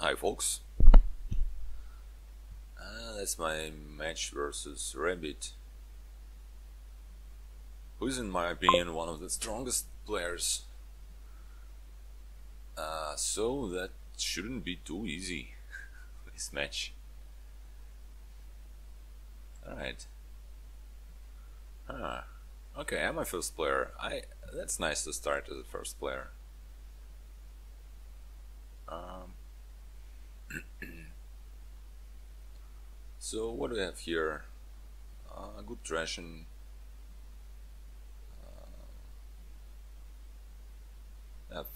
Hi folks, that's my match versus Rabid, who is in my opinion one of the strongest players, so that shouldn't be too easy, this match. Alright. Okay, I'm my first player. That's nice to start as a first player. So what do we have here? Good ration. Have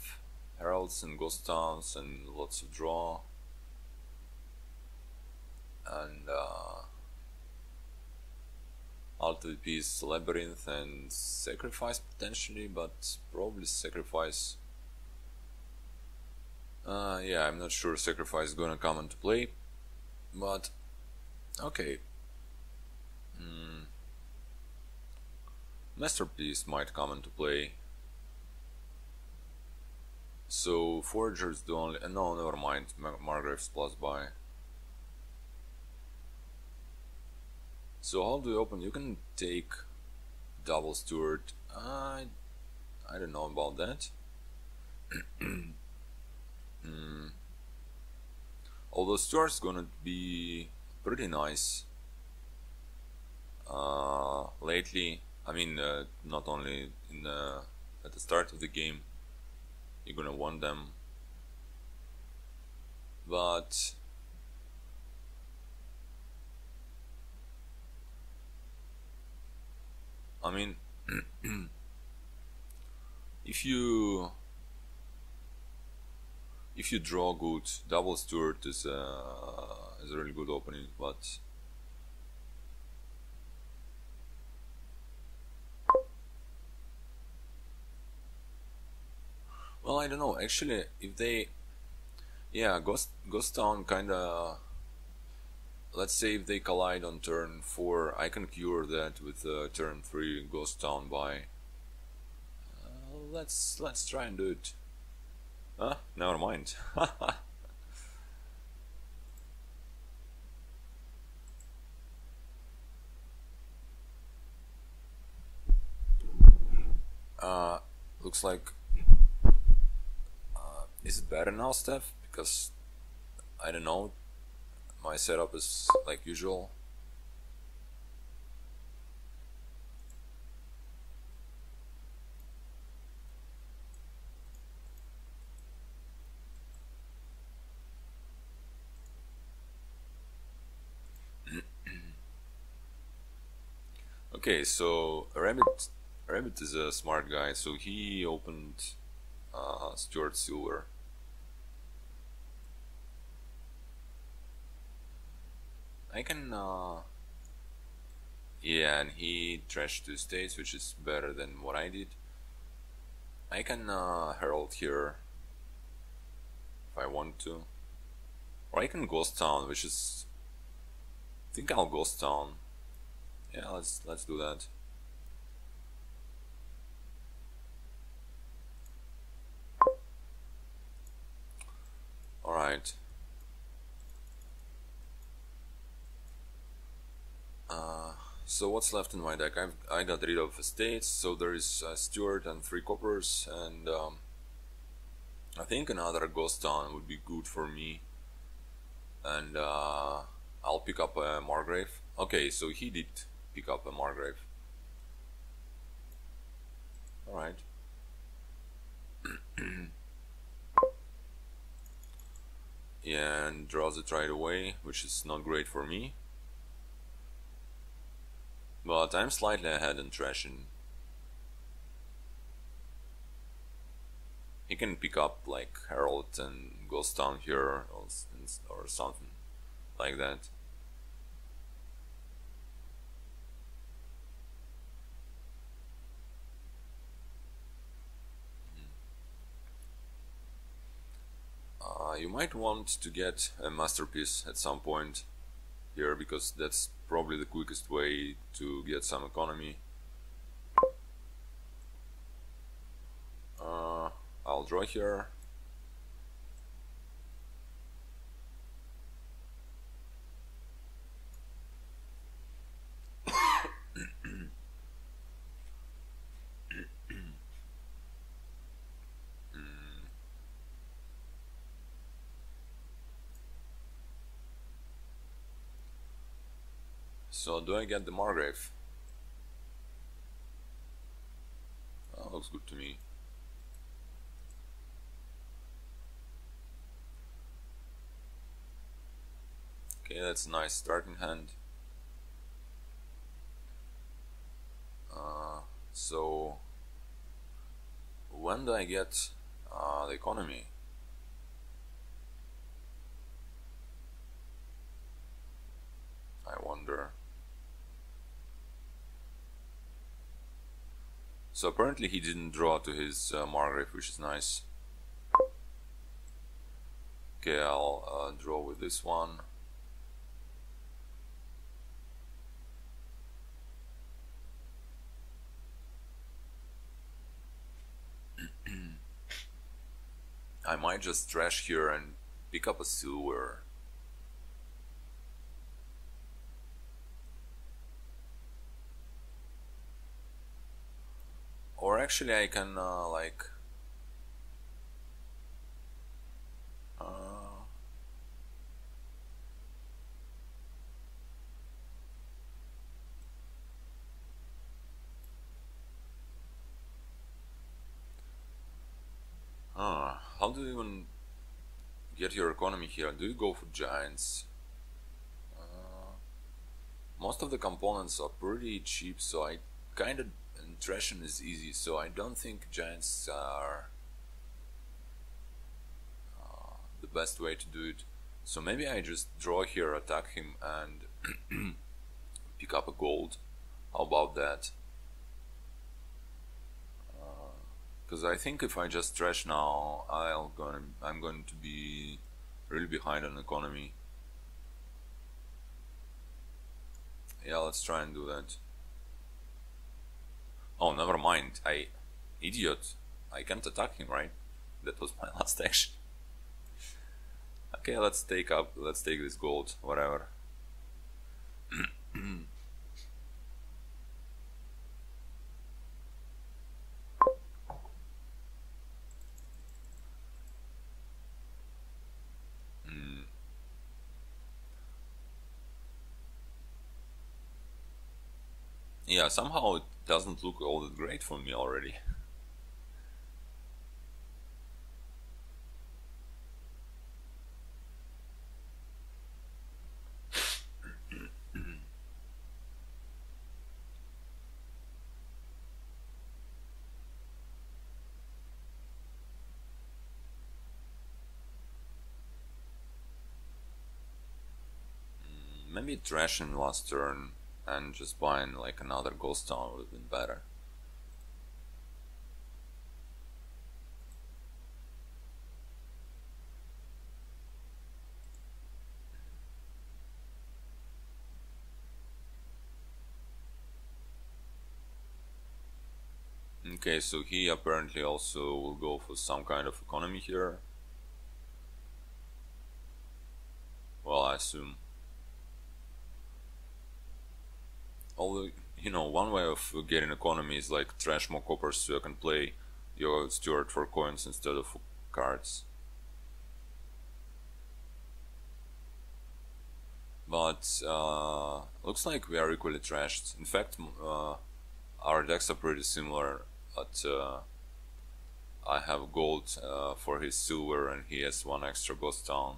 heralds and ghost towns and lots of draw. And alt VP's labyrinth and sacrifice potentially, but probably sacrifice. Yeah, I'm not sure sacrifice is gonna come into play, but okay. Masterpiece might come into play. So Forager's the only. No, never mind. Margrave's plus buy. So how do you open? You can take double steward. I don't know about that. Although steward's gonna be pretty nice lately. I mean, not only in at the start of the game, you're gonna want them, but I mean, if you draw good, double steward is a really good opening, but well, I don't know. Actually, if they, yeah, Ghost Town kinda. Let's say if they collide on turn 4, I can cure that with turn 3 Ghost Town by. Let's try and do it. Huh? Never mind. Looks like. Is it better now, Steph? Because I don't know. My setup is like usual. Okay, so Rabid is a smart guy, so he opened Stuart Silver. I can yeah, and he trashed 2 states, which is better than what I did. I can herald here if I want to, or I can ghost town, which is. I think I'll ghost town. Yeah, let's do that. All right. So what's left in my deck? I got rid of estates, so there is Steward and 3 coppers, and I think another ghost town would be good for me. And I'll pick up a Margrave. Okay, so he did pick up a Margrave. Alright. Yeah, and draws it right away, which is not great for me. But I'm slightly ahead in trashing. He can pick up like Herald and Ghost Town here or something like that. You might want to get a Masterpiece at some point here, because that's probably the quickest way to get some economy. I'll draw here. So do I get the Margrave? Looks good to me. Okay, that's a nice starting hand. So when do I get the economy? I wonder. So apparently he didn't draw to his Margrave, which is nice. Okay, I'll draw with this one. I might just trash here and pick up a silver. Or actually I can like how do you even get your economy here? Do you go for giants? Most of the components are pretty cheap, so I kind of, and trashing is easy, so I don't think giants are the best way to do it. So maybe I just draw here, attack him, and pick up a gold. How about that? Because I think if I just trash now, I'm going to be really behind on economy. Yeah, let's try and do that. Oh, never mind. Idiot. I can't attack him, right? That was my last action. Okay, let's take this gold, whatever. Yeah, somehow it doesn't look all that great for me already. Maybe trash in last turn and just buying like another ghost town would have been better. Okay, so he apparently also will go for some kind of economy here. Well, I assume. Although, you know, one way of getting economy is like trash more coppers so you can play your steward for coins instead of cards. But looks like we are equally trashed. In fact, our decks are pretty similar, but I have gold for his silver and he has one extra ghost town.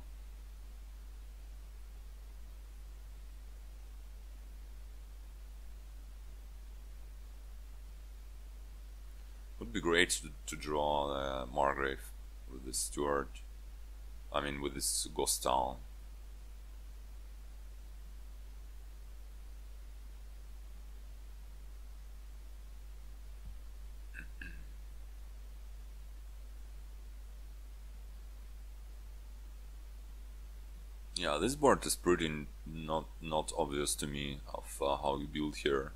Would be great to draw Margrave with this steward. I mean, with this ghost town. Yeah, this board is pretty not obvious to me of how you build here.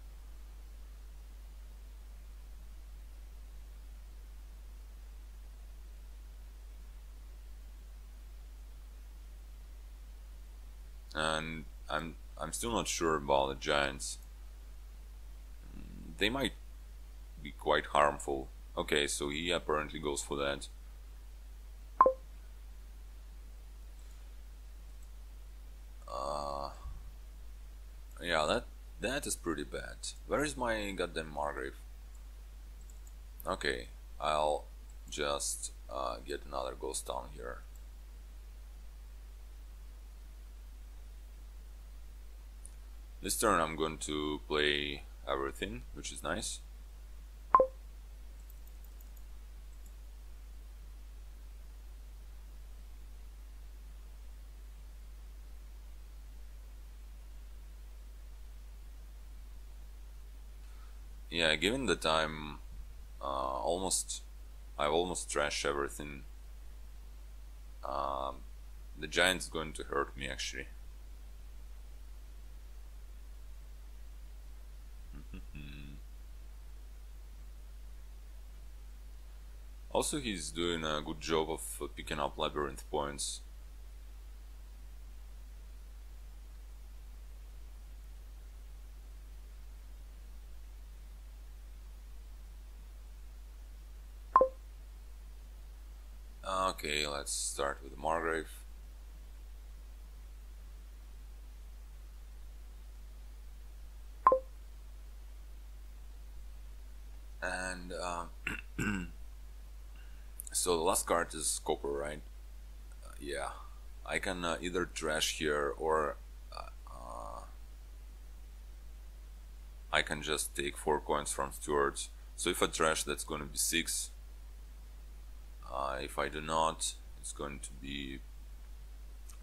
And I'm still not sure about the giants. They might be quite harmful. Okay, so he apparently goes for that. Yeah, That is pretty bad. Where is my goddamn Margrave? Okay, I'll just get another ghost town here. This turn I'm going to play everything, which is nice. Yeah, given that I've almost trashed everything, the giant's going to hurt me actually. Also, he's doing a good job of picking up labyrinth points. Okay, let's start with the Margrave. And so the last card is copper, right? Yeah, I can either trash here or I can just take 4 coins from stewards. So if I trash, that's going to be 6. If I do not, it's going to be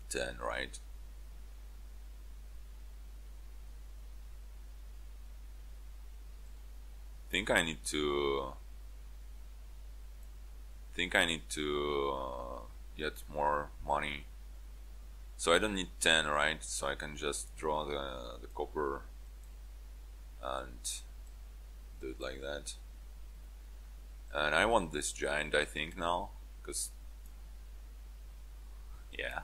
10, right? Think I need to get more money. So I don't need 10, right? So I can just draw the copper and do it like that. And I want this giant, I think, now, because yeah,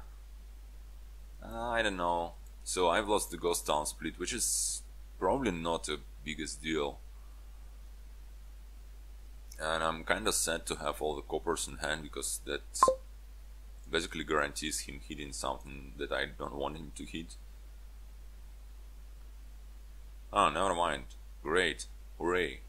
I don't know. So I've lost the ghost town split, which is probably not a biggest deal. And I'm kinda sad to have all the coppers in hand, because that basically guarantees him hitting something that I don't want him to hit. Oh, never mind. Great. Hooray.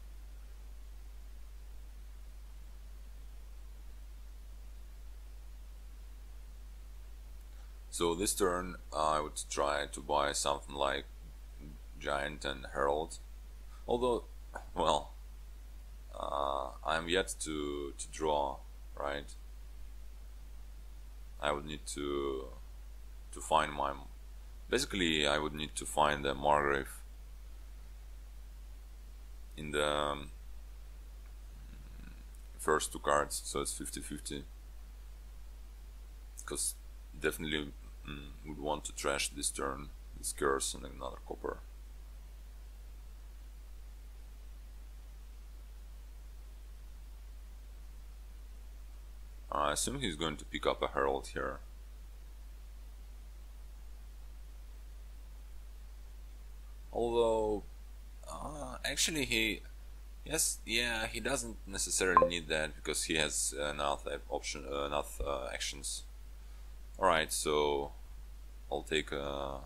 So this turn I would try to buy something like Giant and Herald. Although, well, I'm yet to draw, right? I would need to find my... Basically, I would need to find the Margrave in the first 2 cards, so it's 50-50. Because definitely would want to trash this turn, this curse and another copper. I assume he's going to pick up a Herald here. Although, actually he doesn't necessarily need that, because he has enough actions. Alright, so I'll take a...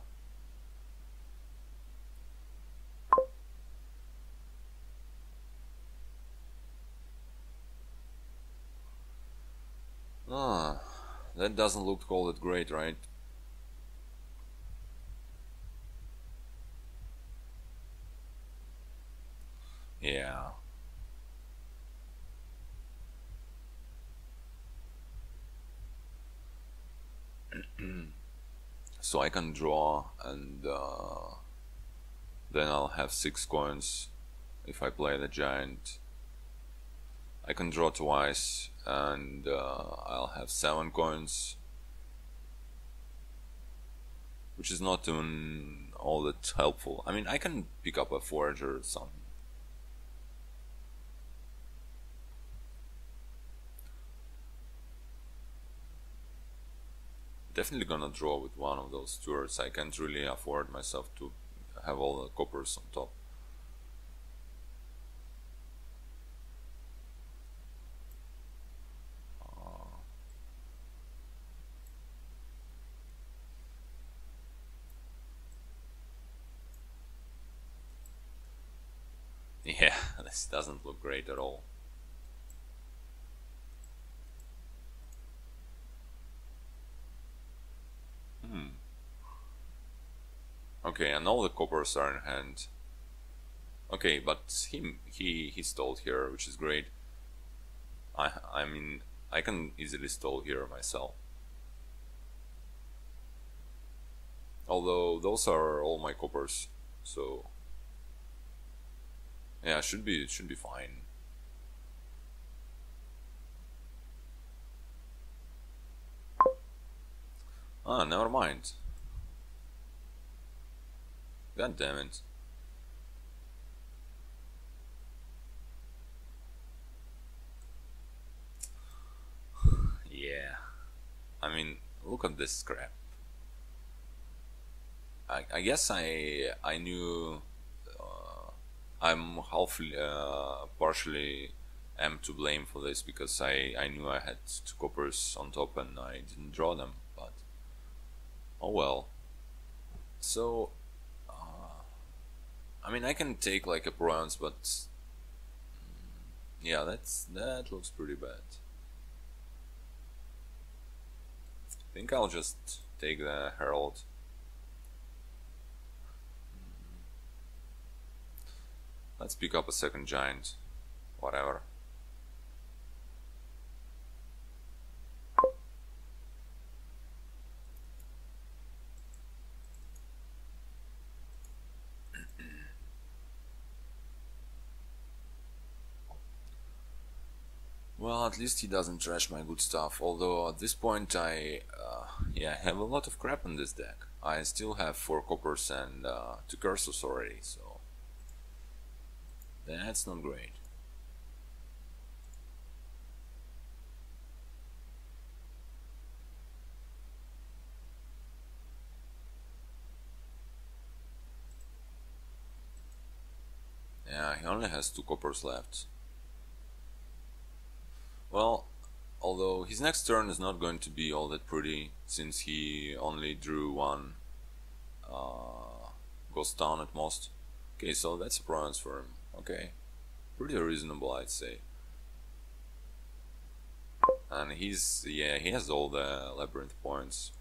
that doesn't look all that great, right? Yeah. So I can draw, and then I'll have 6 coins if I play the giant. I can draw twice, and I'll have 7 coins, which is not even all that helpful. I mean, I can pick up a forager or something. Definitely gonna draw with one of those stewards. I can't really afford myself to have all the coppers on top. this doesn't look great at all. Okay, and all the coppers are in hand. Okay, but he stalled here, which is great. I mean, I can easily stall here myself. Although those are all my coppers, so yeah, it should be fine. Ah, never mind. God damn it. Yeah. I mean, look at this crap. I guess I knew I'm half partially am to blame for this because I knew I had two coppers on top and I didn't draw them, but oh well. So I mean I can take like a bronze, but yeah, that looks pretty bad. I think I'll just take the Herald. Let's pick up a second giant. Whatever. Well, at least he doesn't trash my good stuff, although at this point I yeah, have a lot of crap in this deck. I still have 4 coppers and 2 curses already, so that's not great. Yeah, he only has 2 coppers left. Well, although his next turn is not going to be all that pretty, since he only drew 1 ghost town at most. Okay, so that's a bronze for him. Okay, pretty reasonable, I'd say. And yeah, he has all the labyrinth points.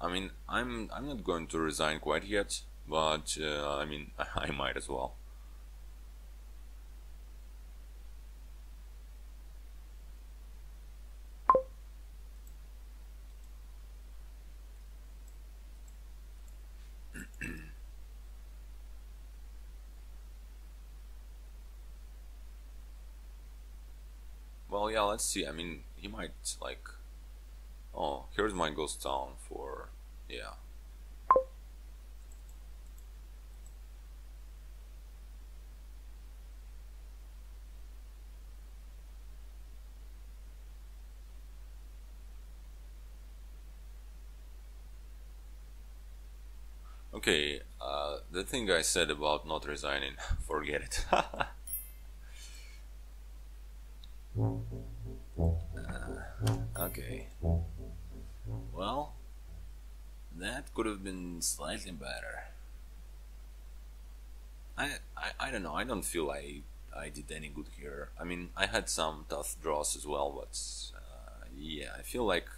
I mean, I'm not going to resign quite yet, but I mean, I might as well. Well, yeah, let's see. I mean, he might like. Oh, here's my ghost town for yeah. Okay, the thing I said about not resigning, forget it. Okay. Well, that could have been slightly better. I don't know. I don't feel I did any good here. I mean, I had some tough draws as well, but yeah, I feel like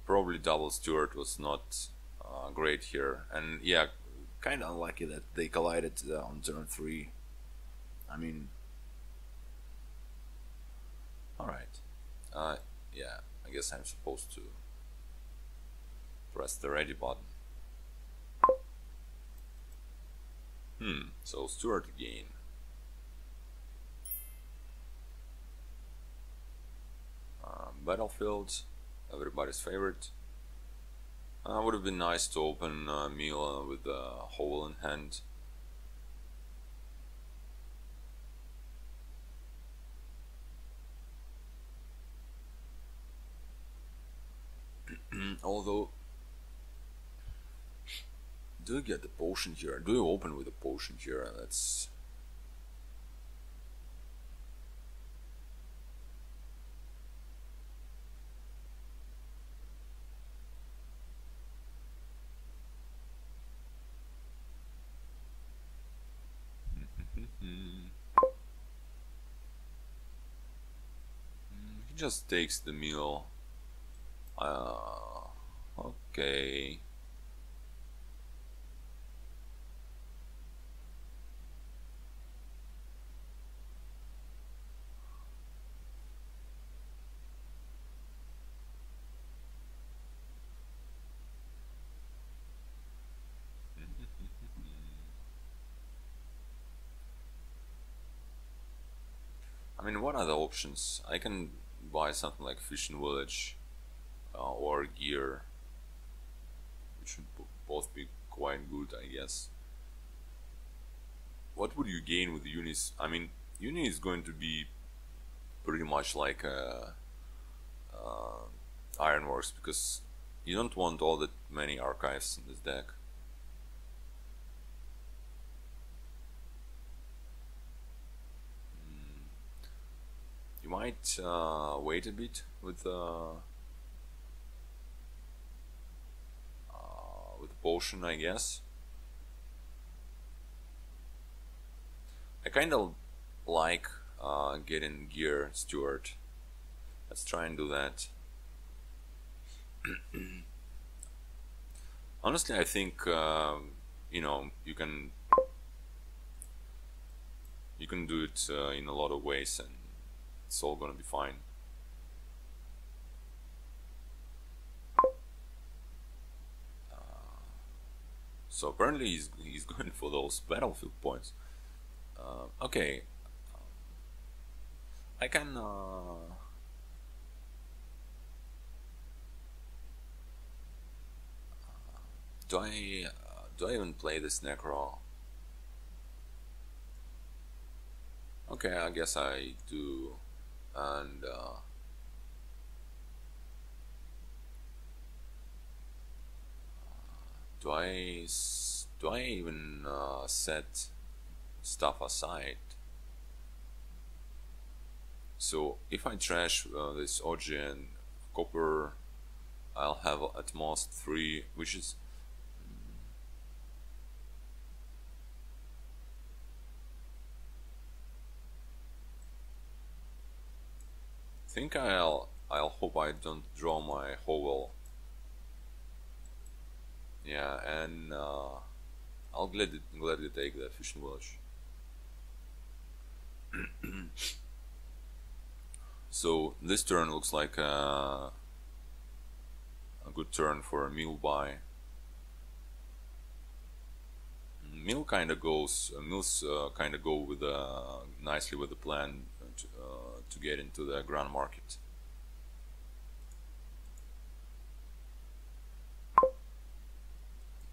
probably double Stewart was not great here, and yeah, kind of unlucky that they collided on turn 3. I mean, all right. Yeah, I guess I'm supposed to press the ready button. So Stewart again. Battlefield, everybody's favorite. Would have been nice to open a meal with a hole in hand. Although, do you get the potion here? Do you open with a potion here? That's just takes the mill. Okay. I mean, what are the options? I can buy something like fishing village or gear, which would both be quite good, I guess. What would you gain with unis? I mean, uni is going to be pretty much like Ironworks, because you don't want all that many archives in this deck. You might wait a bit with potion, I guess. I kind of like getting gear steward. Let's try and do that. Honestly, I think you know, you can do it in a lot of ways, and it's all gonna be fine. So apparently he's going for those battlefield points. Okay, I can. Do I even play this Necro? Okay, I guess I do, and do I even set stuff aside? So if I trash this OG and copper, I'll have at most 3, which is I think I'll hope I don't draw my hovel. Yeah, and I'll gladly take that fishing village. So this turn looks like a good turn for a mill buy. Mill kind of goes. Mills kind of go with nicely with the plan to get into the ground market.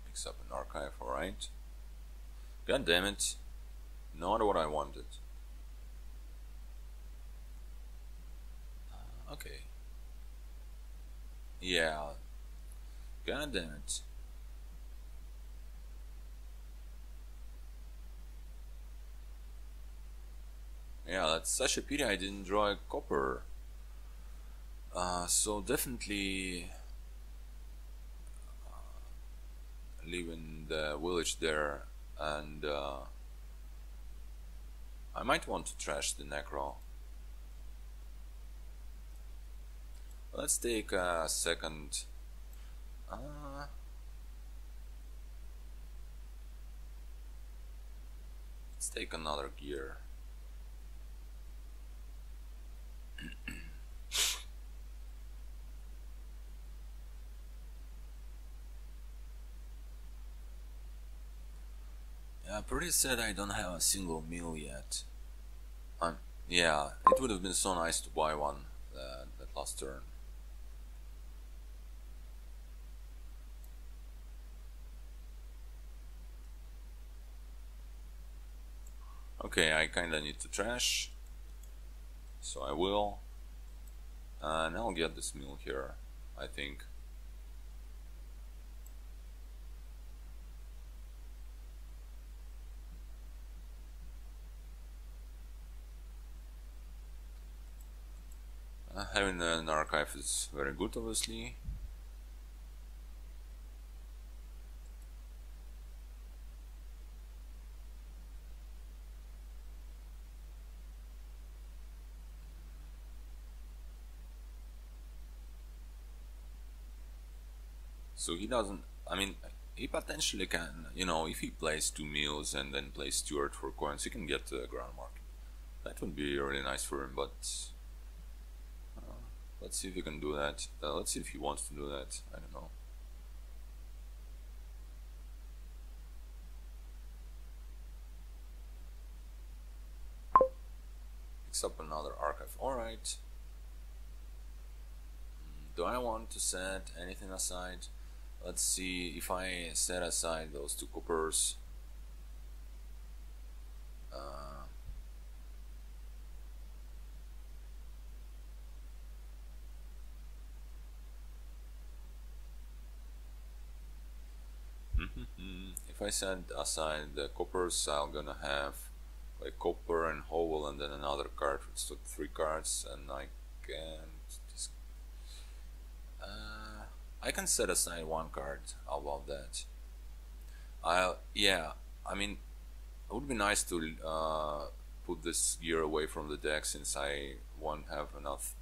Picks up an archive, alright. God damn it! Not what I wanted. Okay. Yeah. God damn it. Yeah, that's such a pity I didn't draw a copper. So definitely leaving the village there, and I might want to trash the Necro. Let's take a second. Let's take another gear. Yeah, pretty sad I don't have a single meal yet. Yeah, it would have been so nice to buy one that last turn. Okay, I kinda need to trash, so I will, and I'll get this mill here, I think. Having an archive is very good, obviously. So he doesn't. I mean, he potentially can. You know, if he plays 2 meals and then plays steward for coins, he can get the ground market. That would be really nice for him. But let's see if he can do that. Let's see if he wants to do that. I don't know. Picks up another archive. Alright. Do I want to set anything aside? Let's see if I set aside those 2 coppers. If I set aside the coppers, I'm gonna have like copper and hole and then another card, so 3 cards, and I can set aside 1 card. How about that? Yeah, I mean, it would be nice to put this gear away from the deck, since I won't have enough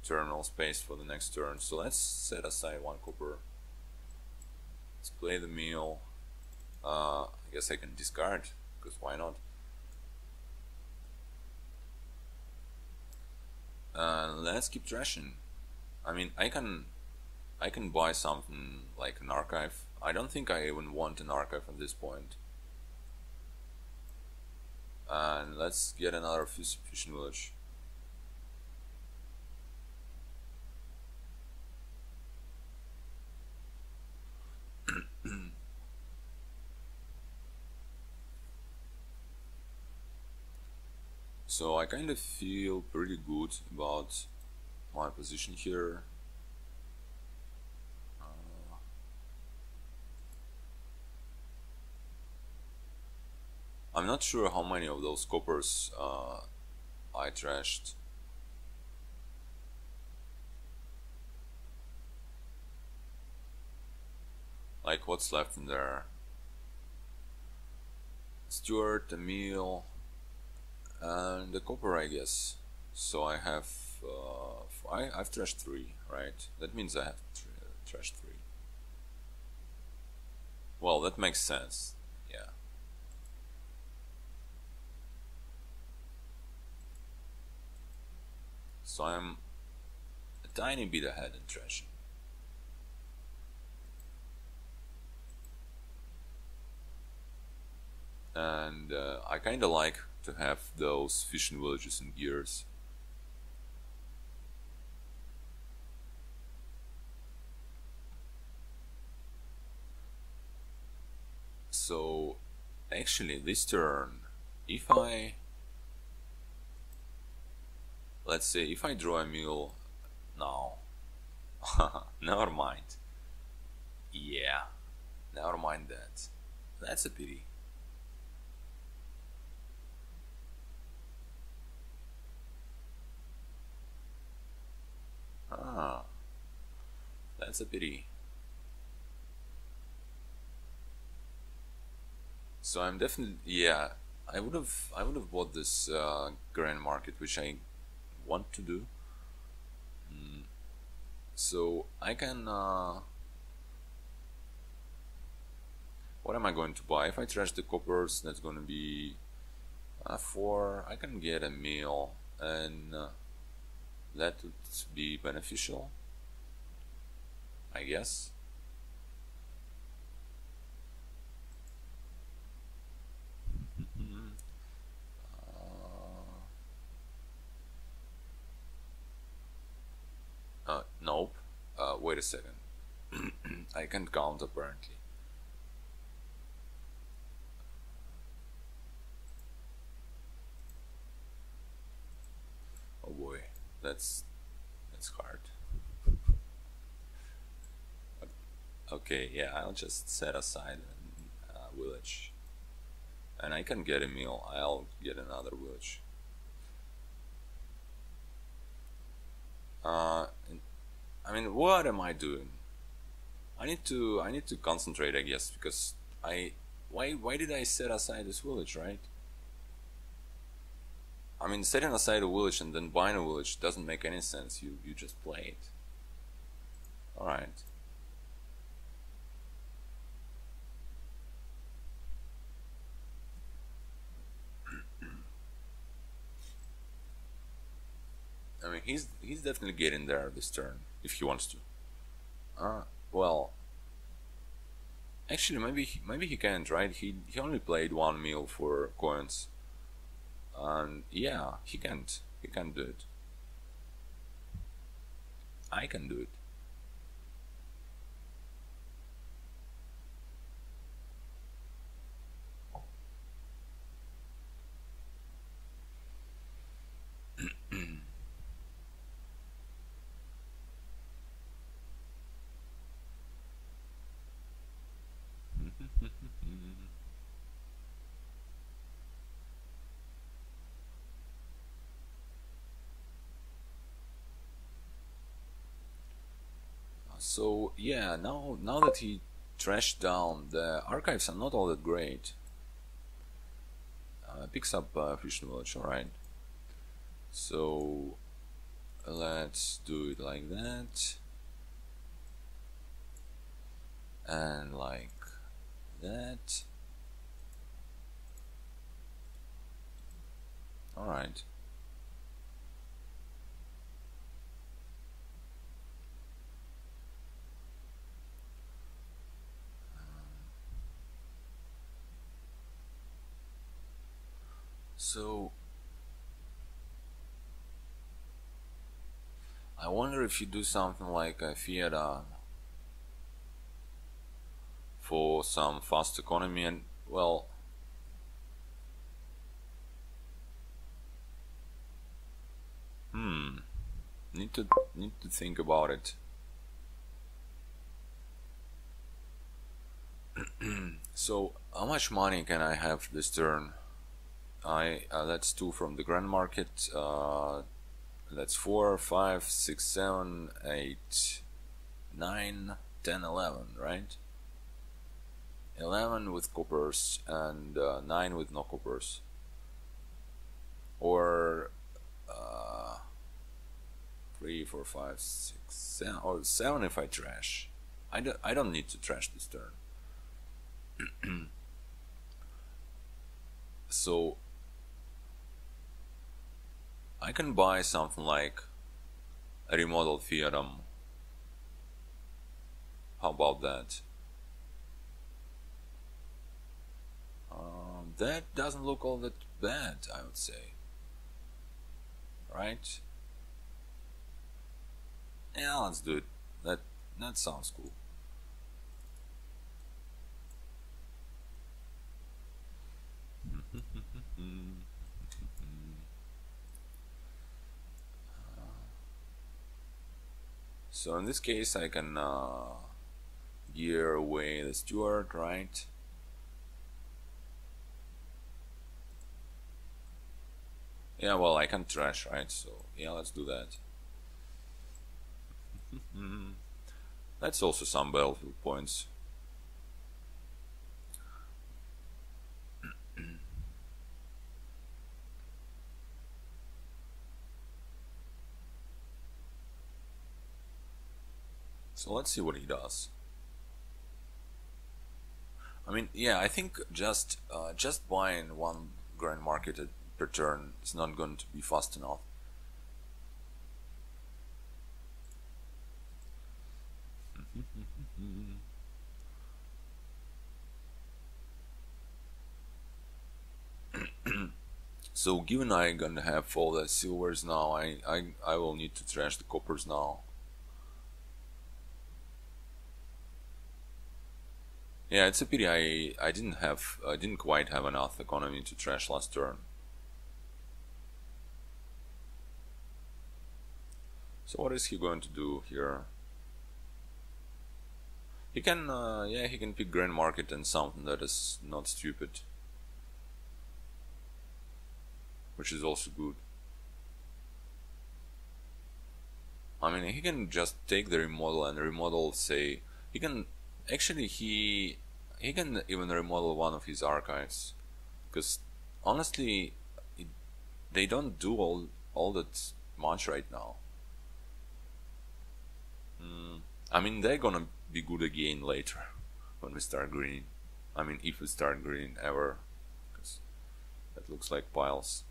terminal space for the next turn. So let's set aside 1 copper. Let's play the meal. I guess I can discard, because why not? Let's keep trashing. I mean, I can buy something like an archive. I don't think I even want an archive at this point. And let's get another fishing village. So I kind of feel pretty good about my position here. I'm not sure how many of those coppers I trashed. Like, what's left in there? Stewart, a meal, and the copper, I guess. So I have I've trashed 3, right? That means I have trashed 3. Well, that makes sense. Yeah. So I'm a tiny bit ahead in trashing. And I kinda like to have those fishing villages and gears. So actually this turn, if I, let's say if I draw a meal now, never mind. Yeah, never mind that. That's a pity. Ah, that's a pity. So I'm definitely, yeah, I would have bought this grand market, which I want to do. So I can what am I going to buy? If I trash the coppers, that's going to be 4. I can get a meal, and that would be beneficial, I guess. Nope. Wait a second. I can't count apparently. Oh boy, that's hard. Okay, yeah, I'll just set aside a village, and I can get a meal. I'll get another village. I mean, what am I doing? I need to concentrate, I guess, because why did I set aside this village, right? I mean, setting aside a village and then buying a village doesn't make any sense. You just play it. Alright. I mean, he's definitely getting there this turn if he wants to. Well, actually, maybe he can't, right? He only played 1 mil for coins, and yeah, he can't. He can't do it. I can do it. So yeah, now that he trashed down, the archives are not all that great. Picks up Fusion Village, alright. So let's do it like that, and like that. Alright. So I wonder if you do something like a Fiat for some fast economy, and well, need to think about it. So how much money can I have this turn? That's 2 from the grand market. That's 4, 5, 6, 7, 8, 9, 10, 11, right? 11 with coppers and 9 with no coppers. Or 3, 4, 5, 6, 7, or 7 if I trash. I don't need to trash this turn. So I can buy something like a remodeled Fiatum. How about that? That doesn't look all that bad, I would say. Right? Yeah, let's do it. That sounds cool. So in this case I can gear away the steward, right? Yeah, well, I can trash, right? So yeah, let's do that. That's also some battlefield points. So let's see what he does. I mean, yeah, I think just buying 1 grand market per turn is not going to be fast enough. So given I gonna have all the silvers now, I will need to trash the coppers now. Yeah, it's a pity I didn't quite have enough economy to trash last turn. So what is he going to do here? He can yeah, he can pick grand market and something that is not stupid, which is also good. I mean, he can just take the remodel and remodel, say, he can actually he can even remodel one of his archives, because honestly they don't do all that much right now. I mean, they're gonna be good again later when we start green. I mean, if we start green ever, because that looks like piles.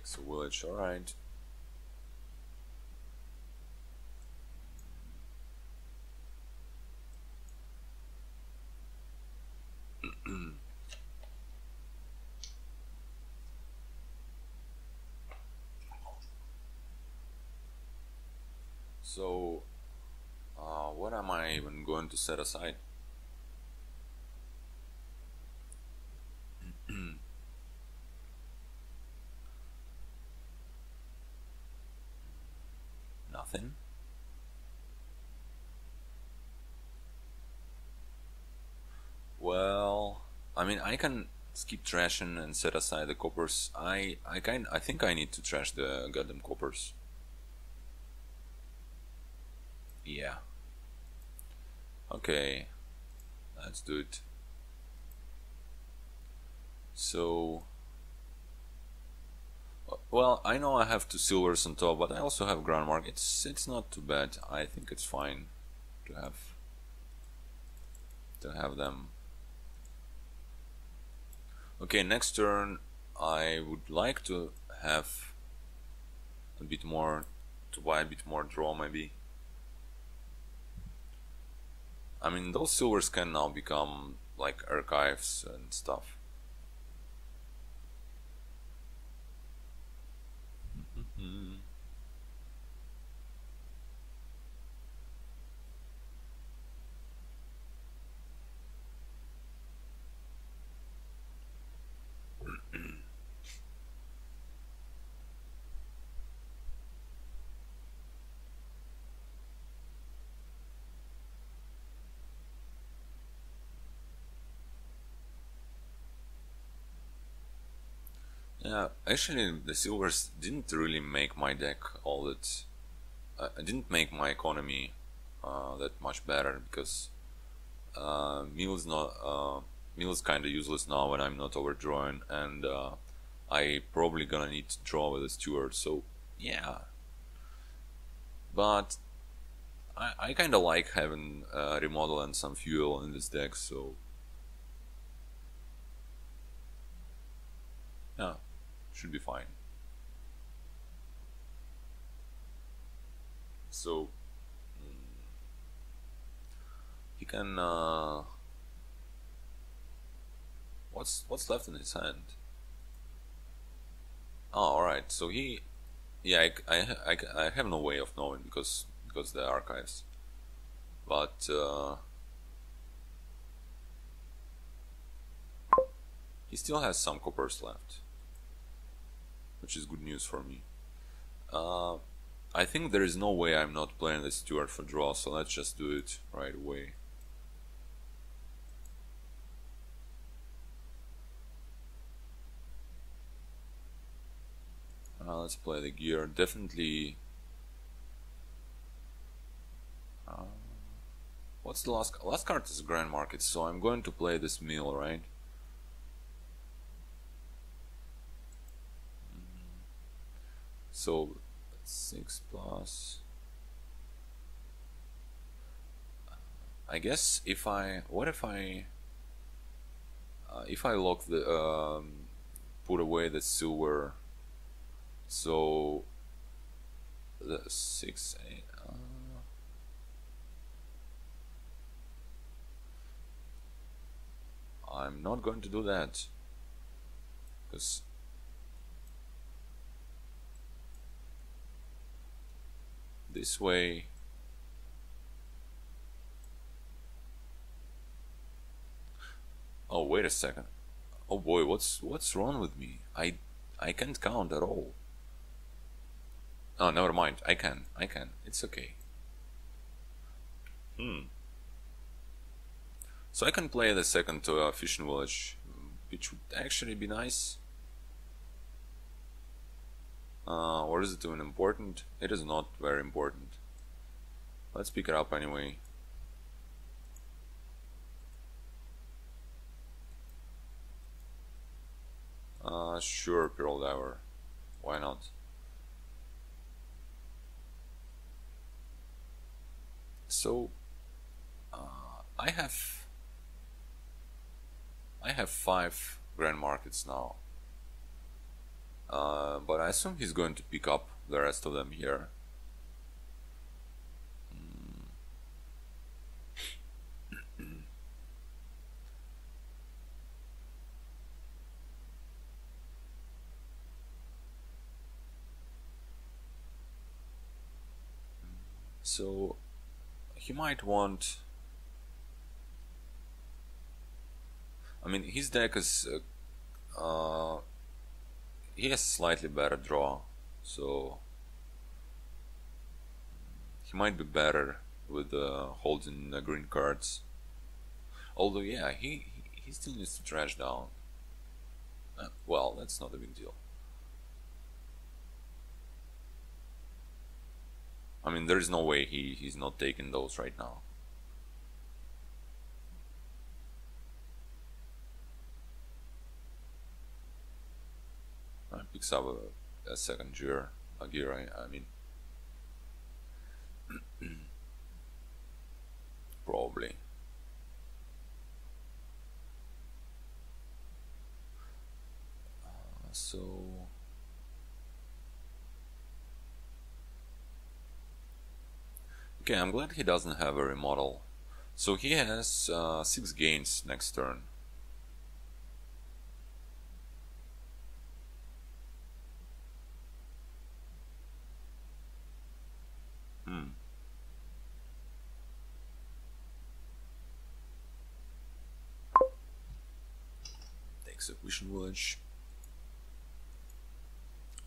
Takes a village, alright. So, what am I even going to set aside? Nothing? Well, I mean, I can skip trashing and set aside the coppers. I think I need to trash the goddamn coppers. Yeah. Okay, let's do it. So, well, I know I have 2 silvers on top, but I also have ground mark. It's not too bad. I think it's fine to have them. Okay, next turn I would like to have a bit more, to buy a bit more draw maybe. I mean, those silvers can now become like archives and stuff. Yeah, actually the silvers didn't really make my deck all that. Didn't make my economy that much better, because mill's kind of useless now when I'm not overdrawing, and I probably gonna need to draw with a steward. So yeah, but I kind of like having remodel and some fuel in this deck. So yeah, should be fine. So he can. What's left in his hand? Oh, all right. So he, yeah, I have no way of knowing because the archives, but he still has some coppers left, which is good news for me. I think there is no way I'm not playing the steward for draw, so let's just do it right away. Let's play the gear. Definitely. What's the last card is Grand Market, so I'm going to play this mill, right? So 6 plus. I guess if I lock the put away the silver, so the 6 8. I'm not going to do that because this way oh, wait a second. Oh boy, what's wrong with me? I can't count at all. Oh, never mind. I can. It's okay. So I can play the second fishing village, which would actually be nice. Or is it even important? It is not very important. Let's pick it up anyway. Sure, Pearl Diver. Why not? So, I have 5 grand markets now. but I assume he's going to pick up the rest of them here. So he might want. I mean, his deck is. He has slightly better draw, so he might be better with holding green cards. Although, yeah, he still needs to trash down. Well, that's not a big deal. I mean, there is no way he's not taking those right now. Picks up a second gear, I mean, probably. So okay, I'm glad he doesn't have a remodel. So he has 6 gains next turn. Takes a Vision Village.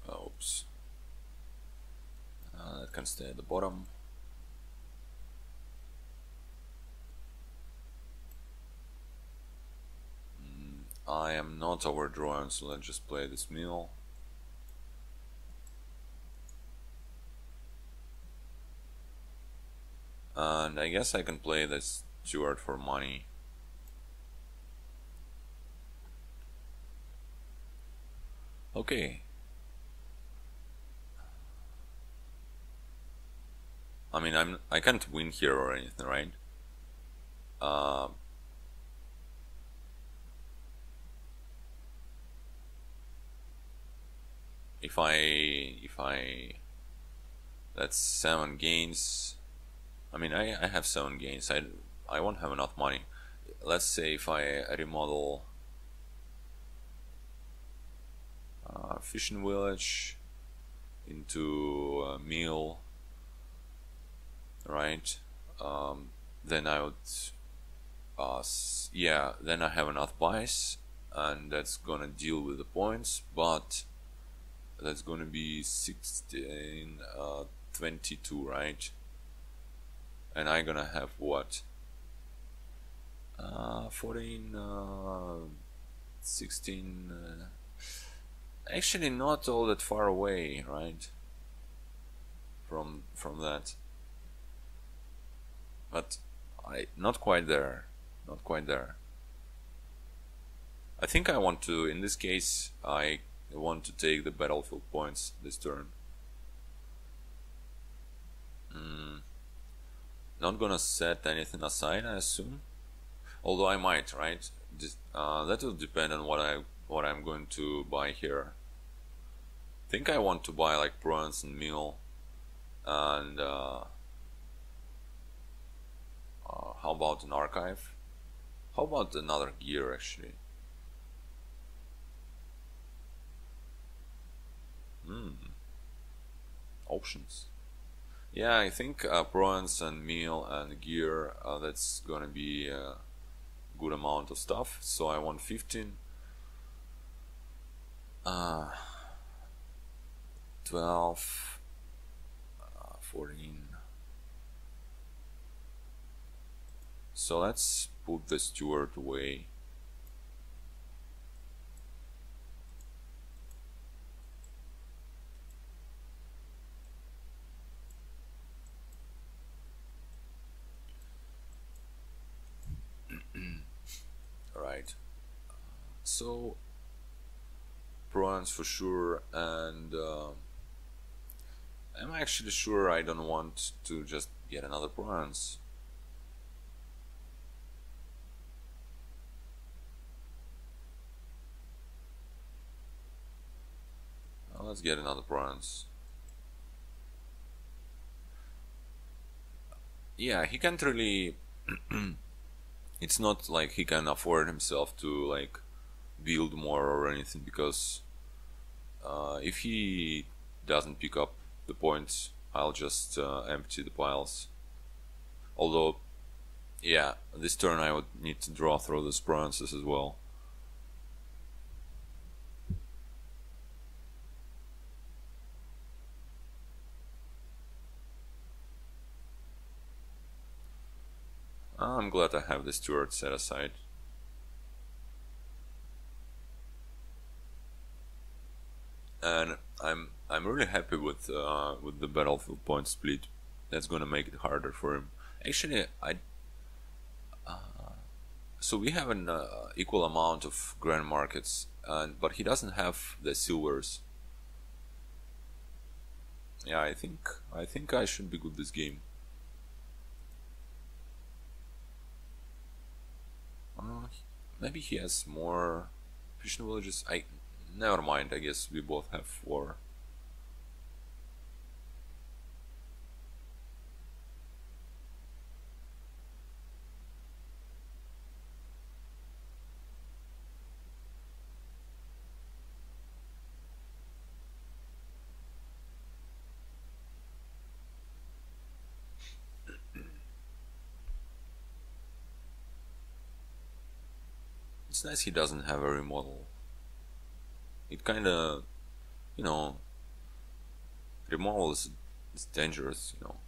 Oops. That can stay at the bottom. I am not overdrawing, so let's just play this mill. And I guess I can play this Steward for money. Okay. I mean, I can't win here or anything, right? If I that's 7 gains. I mean, I have 7 gains. I won't have enough money. Let's say if I remodel Fishing Village into a mill, right? Then I would, yeah, then I have enough buys, and that's gonna deal with the points, but that's gonna be 16, 22, right? And I'm gonna have what? 14, 16, actually not all that far away, right? From that. But not quite there. Not quite there. I think I want to, in this case, I want to take the battlefield points this turn. Not gonna set anything aside, I assume. Although I might, right? That will depend on what I'm going to buy here. I think I want to buy like bronze and meal, and how about an archive? How about another gear actually? Options. Yeah, I think bronze and meal and gear, that's gonna be a good amount of stuff. So I want 15, 12, 14. So let's put the steward away. Right. So bronze for sure, and I'm actually sure I don't want to just get another bronze. Let's get another bronze. Yeah, he can't really. It's not like he can afford himself to like build more or anything, because if he doesn't pick up the points, I'll just empty the piles. Although, yeah, this turn I would need to draw through those bronzes as well. I'm glad I have this steward set aside. And I'm really happy with the battlefield point split. That's gonna make it harder for him. Actually, so we have an equal amount of grand markets, but he doesn't have the silvers. Yeah, I think I should be good this game. Maybe he has more fishing villages. Never mind. I guess we both have 4. It's nice he doesn't have a remodel. It kinda, you know, remodel is dangerous, you know.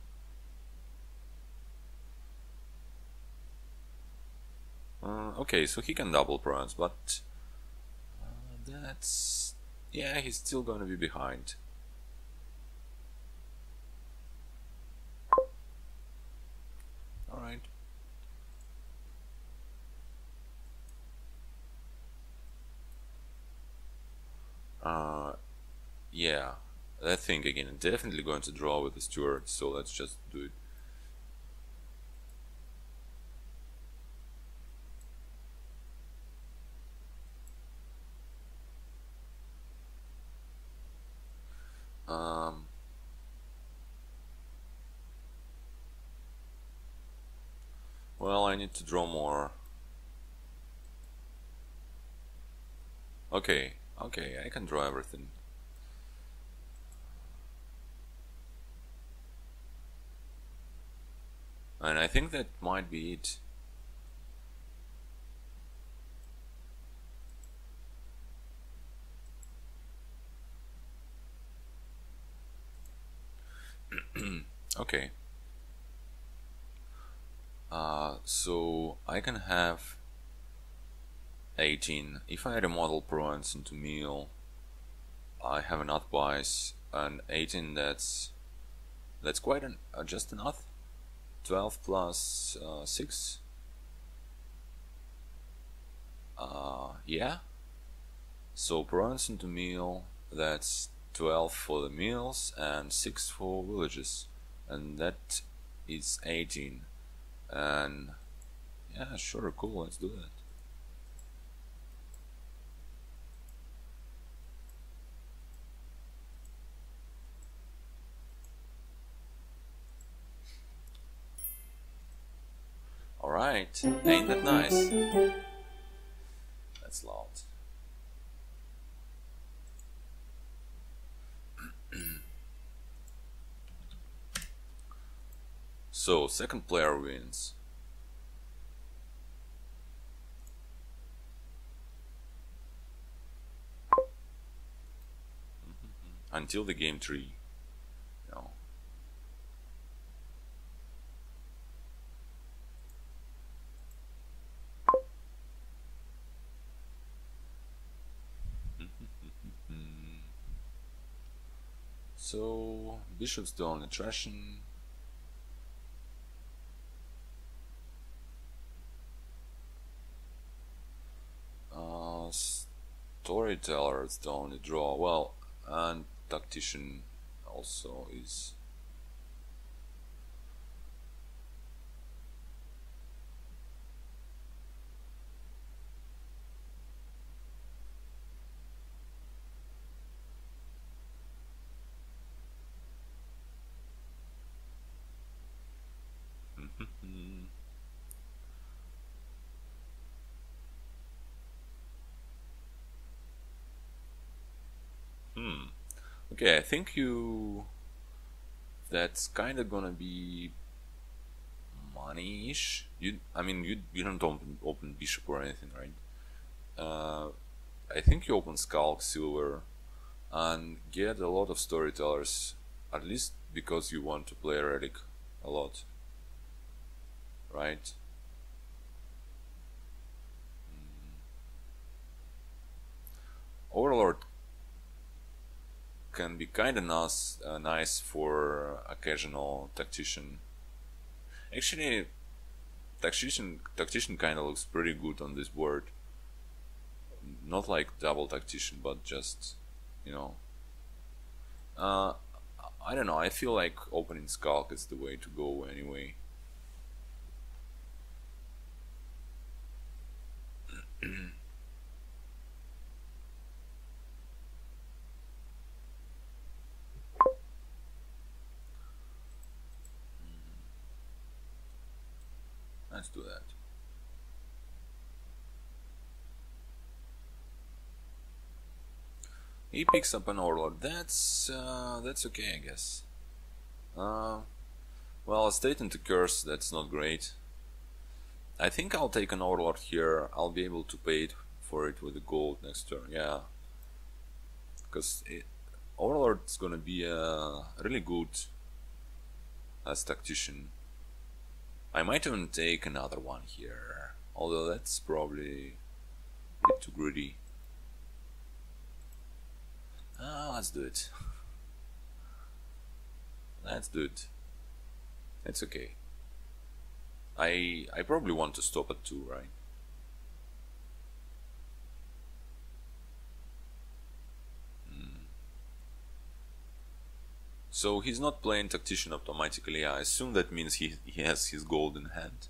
Okay, so he can double bronze, but that's... yeah, he's still gonna be behind. Alright. Yeah, that thing again, definitely going to draw with the steward, so let's just do it. Well, I need to draw more. Okay, I can draw everything. And I think that might be it. Okay. So I can have 18. If I remodel province into meal, I have an advice, and 18, that's quite an just enough. 12 plus 6. Yeah. So province into meal, that's 12 for the meals and 6 for villages, and that is 18. And yeah, sure, cool, let's do that. Alright, ain't that nice? That's loud. So, second player wins. Until the game 3. No. So, bishop's done attrition. Storyteller's done a draw. Well, and tactician also is. Okay, I think you... That's kind of gonna be money-ish. I mean, you don't open bishop or anything, right? Uh, I think you open Skulk, Silver, and get a lot of storytellers, at least because you want to play Relic a lot, right? Overlord can be kind of nice for occasional tactician. Actually, tactician kind of looks pretty good on this board. Not like double tactician, but just, you know. Uh, I don't know. I feel like opening Skulk is the way to go anyway. Let's do that. He picks up an Overlord. That's okay, I guess. Well, a state into curse. That's not great. I think I'll take an Overlord here. I'll be able to pay for it with the gold next turn. Yeah, because Overlord's gonna be really good as tactician. I might even take another one here, although that's probably a bit too greedy. Let's do it. Let's do it. It's okay. I probably want to stop at 2, right? So he's not playing tactician automatically. I assume that means he has his gold in hand.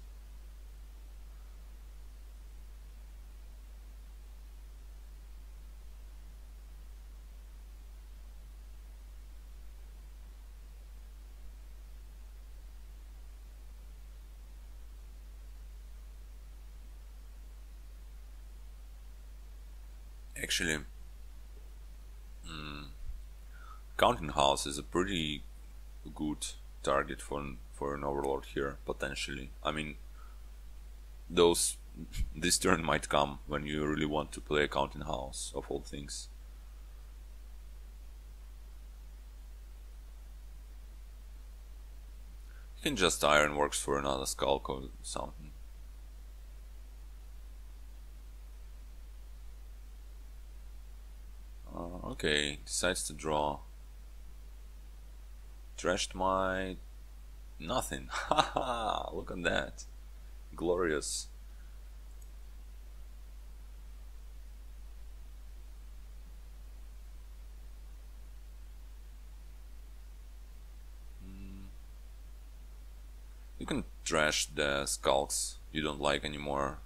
Actually, Counting House is a pretty good target for an Overlord here, potentially. I mean, this turn might come when you really want to play a Counting House, of all things. You can just Ironworks for another Skulk or something. Okay, decides to draw. Trashed my... nothing. Haha, look at that. Glorious. You can trash the Skulks you don't like anymore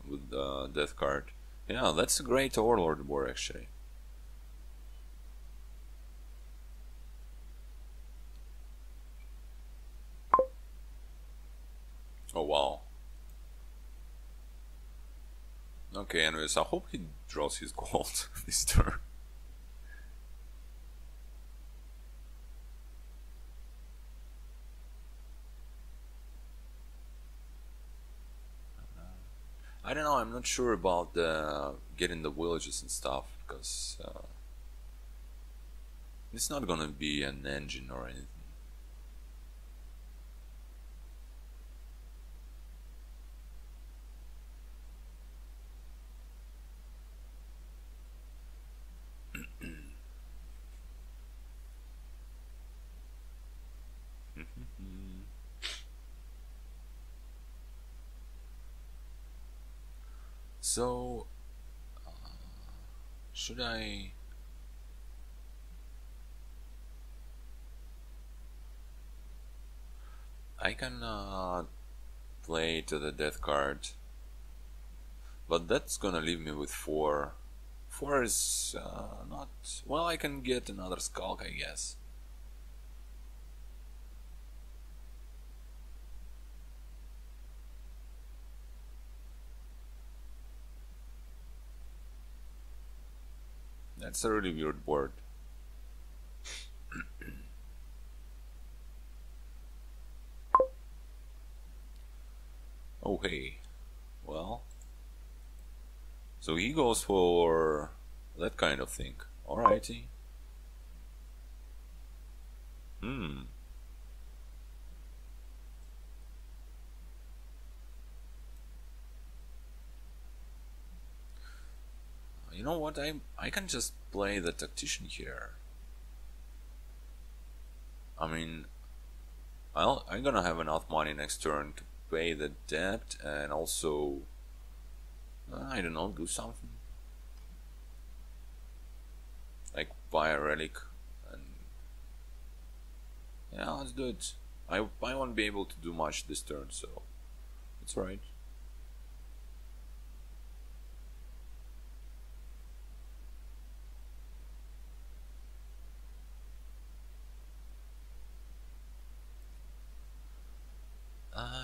with the Death card. Yeah, that's a great Overlord board actually. Oh wow. Okay, anyways, I hope he draws his gold this turn. I don't know, I'm not sure about getting the villages and stuff, because it's not gonna be an engine or anything. So, should I... I can play to the death card, but that's gonna leave me with 4. 4 is not... well, I can get another Skulk, I guess. That's a really weird board. Oh hey, well, so he goes for that kind of thing. Alrighty. Hmm. You know what? I can just play the tactician here. I mean, I'm gonna have enough money next turn to pay the debt and also I don't know, do something like buy a relic and yeah, let's do it. I won't be able to do much this turn, so it's alright.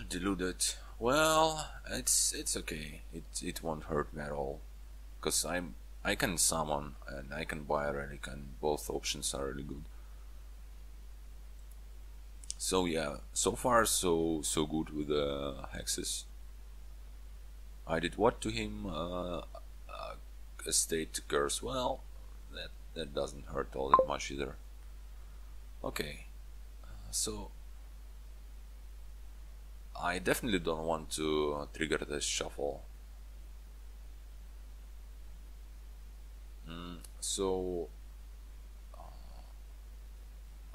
Deluded. Well, it's okay. It won't hurt me at all, cause I can summon and I can buy a relic, and both options are really good. So yeah, so far so good with the hexes. I did what to him? Estate curse. Well, that doesn't hurt all that much either. Okay, so I definitely don't want to trigger this shuffle. So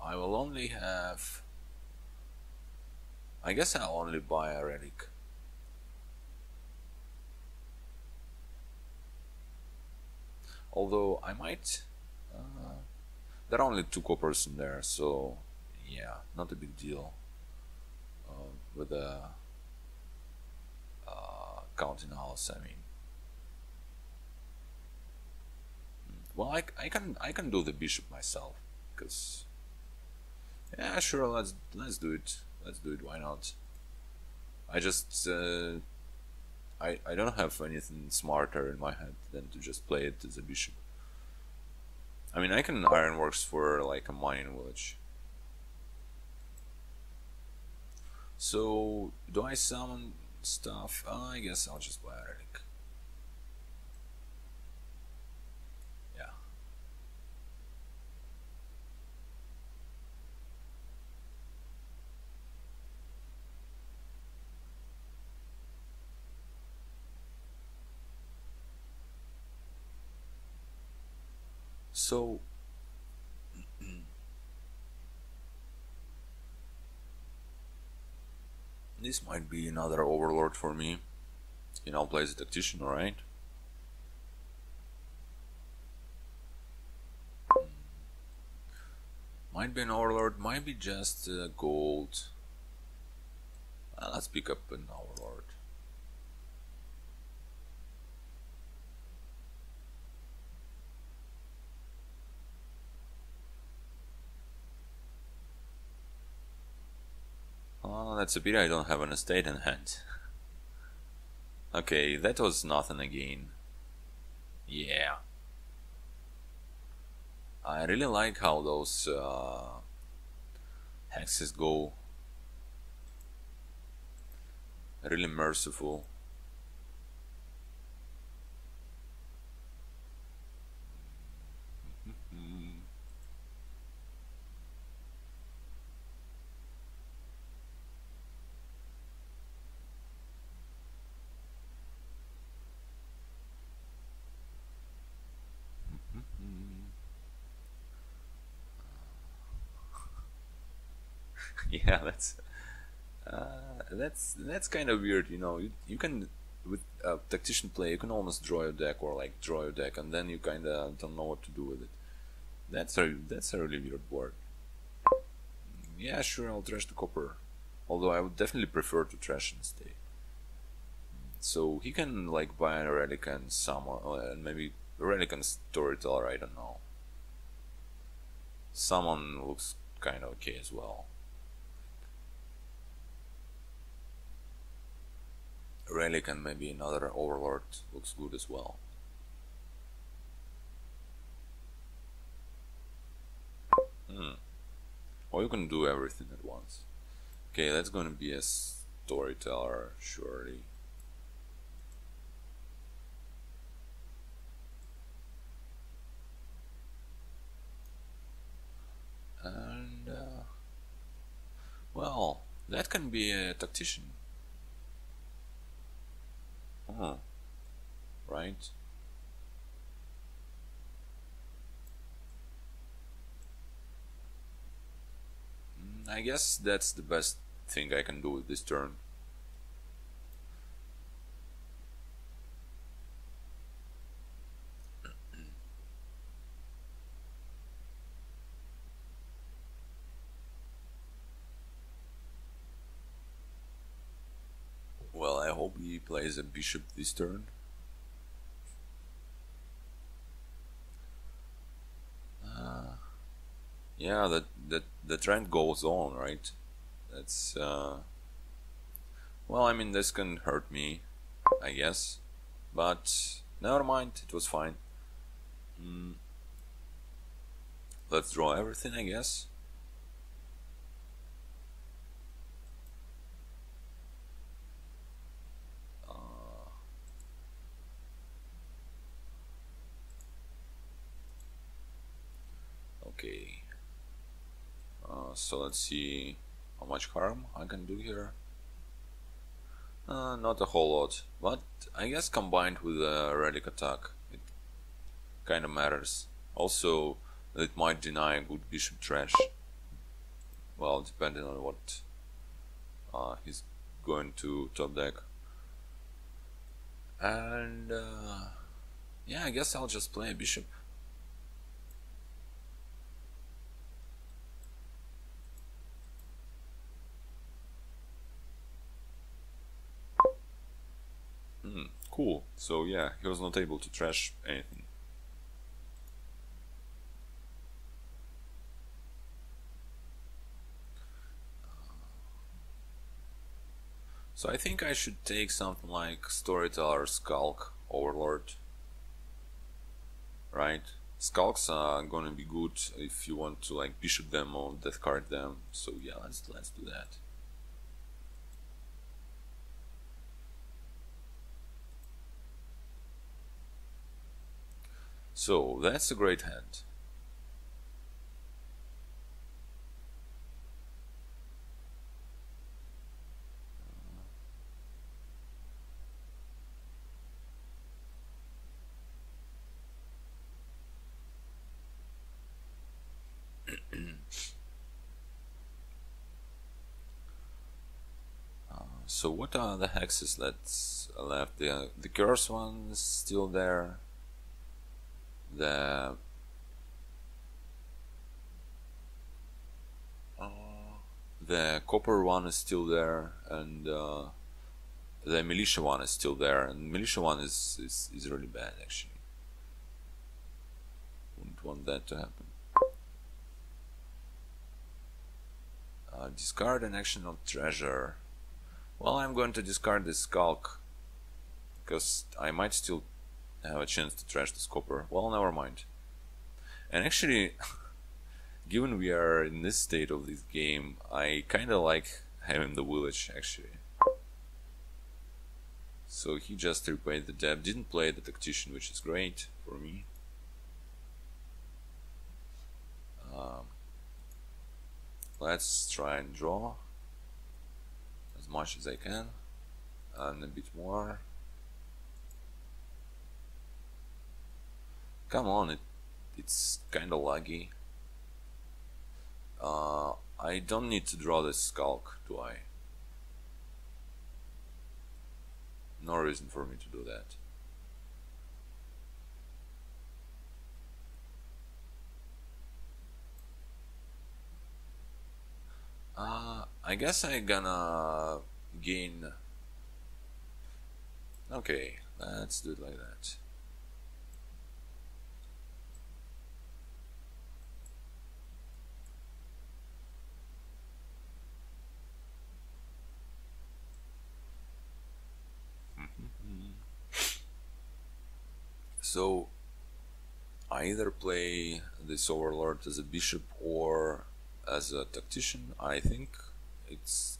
I will only have. I guess I'll only buy a relic. Although I might. There are only 2 coppers in there, so yeah, not a big deal. With the counting house, I mean. Well, I can do the bishop myself, because yeah, sure, let's do it. Let's do it. Why not? I just I don't have anything smarter in my head than to just play it as a bishop. I mean, I can ironworks for like a mining village. So, do I summon stuff? I guess I'll just buy a relic. Yeah. So, this might be another overlord for me. You know, plays a tactician, alright? Might be an overlord, might be just gold. Let's pick up an overlord. Oh, that's a pity I don't have an estate in hand. Okay, that was nothing again. Yeah. I really like how those hexes go. Really merciful. Yeah, that's kind of weird. You know, you can with a tactician play you can almost draw your deck or like draw your deck, and then you kind of don't know what to do with it. That's a really weird board. Yeah, sure, I'll trash the copper. Although I would definitely prefer to trash and stay. So he can like buy a relic and summon, and maybe a relic and storyteller. I don't know. Summon looks kind of okay as well. Relic and maybe another overlord looks good as well. Or you can do everything at once. Okay, that's gonna be a storyteller, surely. And well, that can be a tactician. Huh. Right? I guess that's the best thing I can do with this turn. Well, I hope he plays a bishop this turn. Yeah, that the trend goes on, right? That's well, I mean, this can hurt me, I guess, but never mind, it was fine. Let's draw everything, I guess. Okay. So let's see how much harm I can do here. Not a whole lot, but I guess combined with a relic attack, it kind of matters. Also, it might deny a good bishop trash. Well, depending on what he's going to top deck. And yeah, I guess I'll just play a bishop. Cool. So yeah, he was not able to trash anything. So I think I should take something like Storyteller, Skulk, Overlord. Right? Skulks are gonna be good if you want to like bishop them or death card them. So yeah, let's do that. So that's a great hand. So what are the hexes that's left? The curse one is still there. The copper one is still there, and the militia one is still there. And militia one is really bad actually. Wouldn't want that to happen. Discard an action of treasure. Well, I'm going to discard this Skulk because I might still have a chance to trash this copper. Well, never mind. And actually, given we are in this state of this game, I kinda like having the village actually. So he just repaid the debt, didn't play the tactician, which is great for me. Let's try and draw as much as I can, and a bit more. Come on, it's kinda laggy. I don't need to draw this Skulk, do I? No reason for me to do that. I guess I'm gonna gain. Okay, let's do it like that. So I either play this Overlord as a bishop or as a tactician. I think it's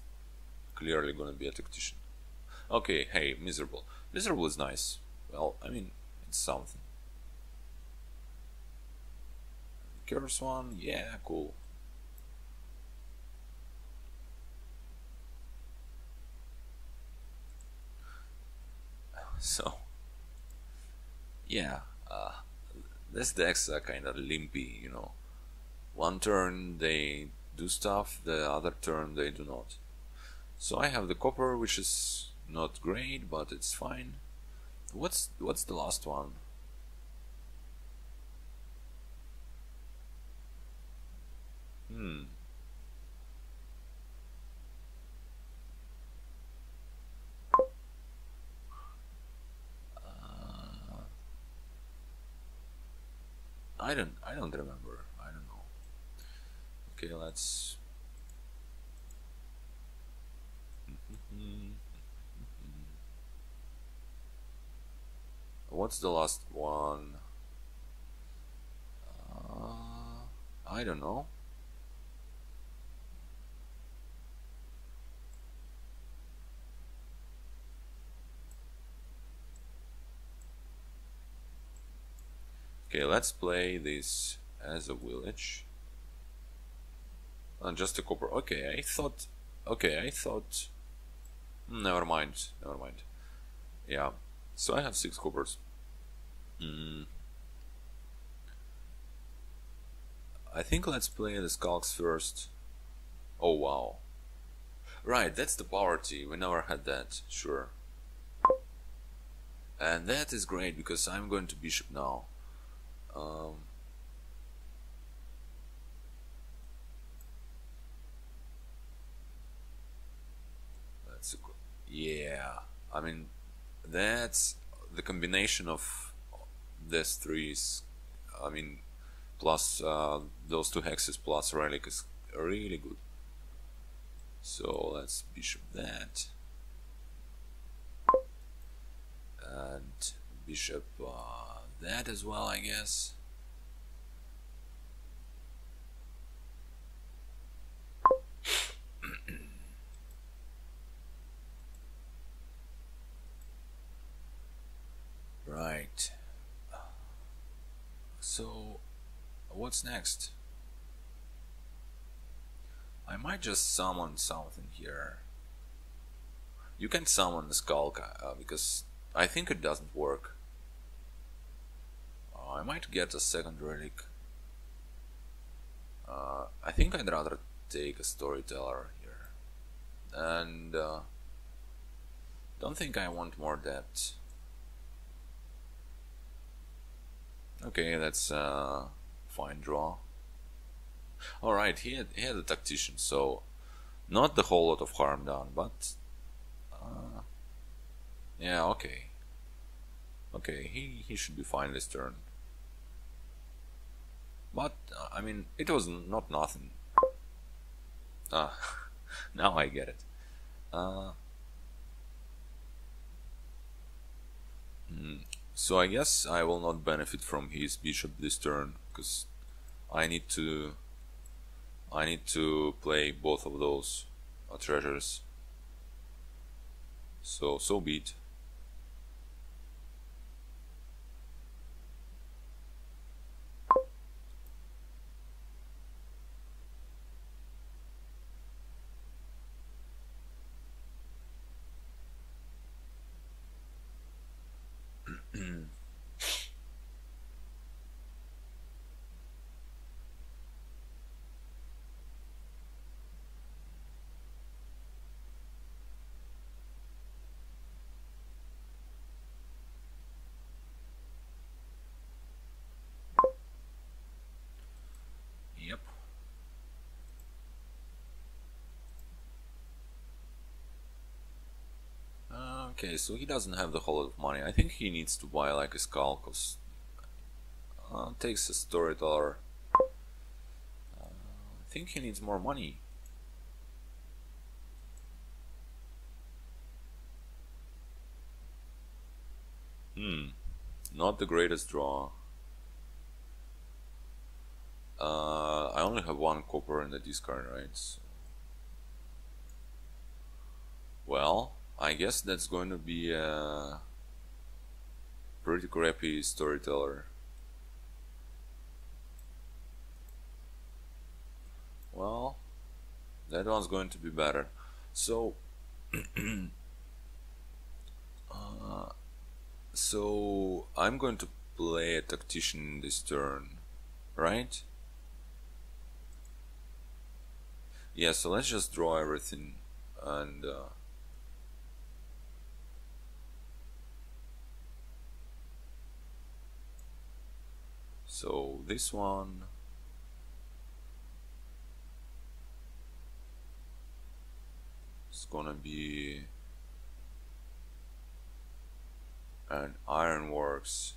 clearly gonna be a tactician. Okay, hey, miserable. Miserable is nice. Well, I mean, it's something. Curse one, yeah, cool. So, yeah, this deck's kind of limpy, you know. One turn they do stuff, the other turn they do not. So I have the copper, which is not great, but it's fine. What's the last one? Hmm. I don't remember. I don't know. Okay, let's. What's the last one? I don't know. Okay, let's play this as a village. Just a copper. Okay, I thought. Okay, I thought. Never mind. Never mind. Yeah. So I have 6 coppers. I think let's play the skulks first. Oh wow. Right, that's the poverty. We never had that. Sure. And that is great because I'm going to bishop now. Um, that's a, yeah. I mean, that's the combination of these threes. I mean, plus those 2 hexes plus relic is really good. So let's bishop that. And bishop that as well, I guess. Right. So, what's next? I might just summon something here. You can summon the Skulk because I think it doesn't work. I might get a second relic. I think I'd rather take a Storyteller here. And don't think I want more depth. Okay, that's a fine draw. Alright, he had a Tactician, so not the whole lot of harm done, but yeah, okay. Okay, he should be fine this turn. But, I mean, it was not nothing. Now I get it. So I guess I will not benefit from his bishop this turn, because I need to play both of those treasures. So be it. Yep. Okay, so he doesn't have the whole lot of money. I think he needs to buy like a skull, cause takes a Storyteller. I think he needs more money. Not the greatest draw. I only have 1 copper in the discard, right? So I guess that's going to be a pretty crappy storyteller. Well, that one's going to be better. So, so I'm going to play a tactician this turn, right? Yeah, so let's just draw everything and so this one is gonna be an ironworks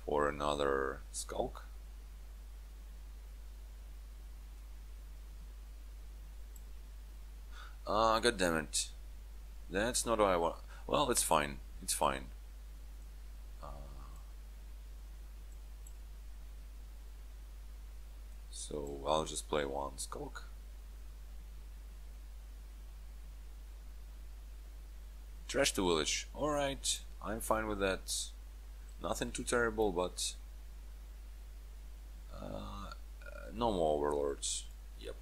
for another skulk. God damn it. That's not what I want. Well, it's fine. It's fine. So I'll just play one skulk. Trash the village. Alright, I'm fine with that. Nothing too terrible, but no more overlords. Yep.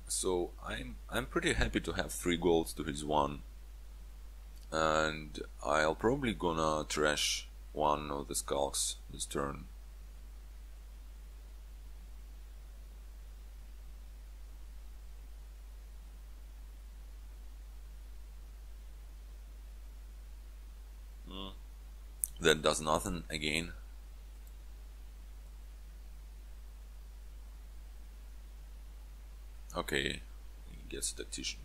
So I'm pretty happy to have 3 golds to his 1, and I'll probably gonna trash one of the skulks this turn. That does nothing again. Okay, he gets a tactician.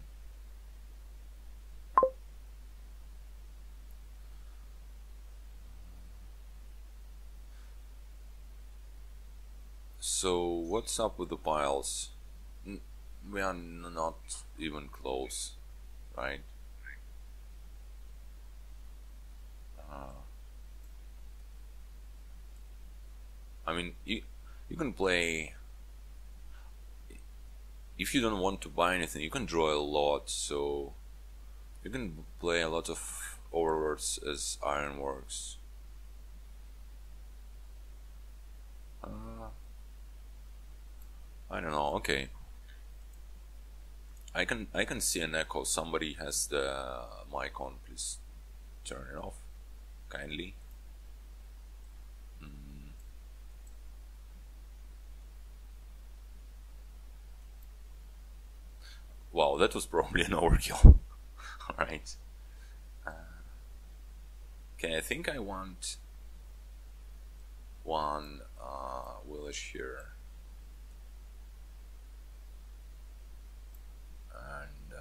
So what's up with the piles? We are not even close, right? I mean, you can play. If you don't want to buy anything, you can draw a lot, so you can play a lot of overlords as ironworks. I don't know. Okay, I can see an echo. Somebody has the mic on. Please turn it off, kindly. Wow, that was probably an overkill. Alright. Okay, I think I want one village here. And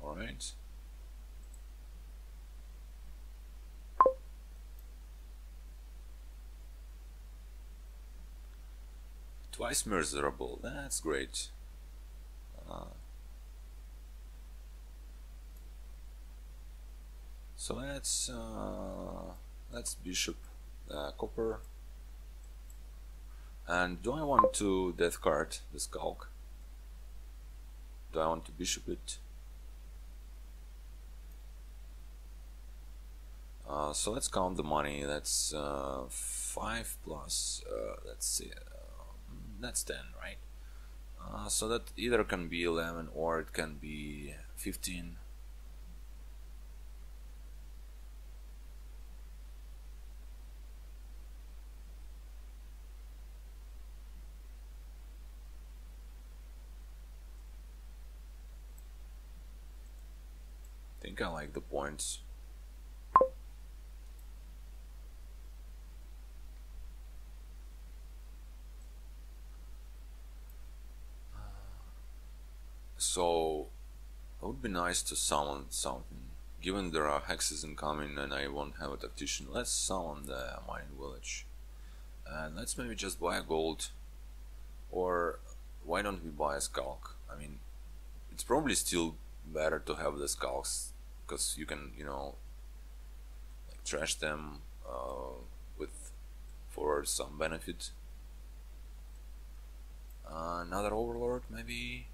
alright. Twice miserable, that's great. So let's bishop copper. And do I want to death card the skulk? Do I want to bishop it? So let's count the money. That's 5 plus, let's see, that's 10, right? So that either can be 11 or it can be 15. I think I like the points. So it would be nice to summon something given there are hexes incoming and I won't have a tactician, let's summon the mining village. And let's maybe just buy a gold. Or why don't we buy a skulk? I mean, it's probably still better to have the skulks, because you can, like trash them with for some benefit. Another overlord, maybe.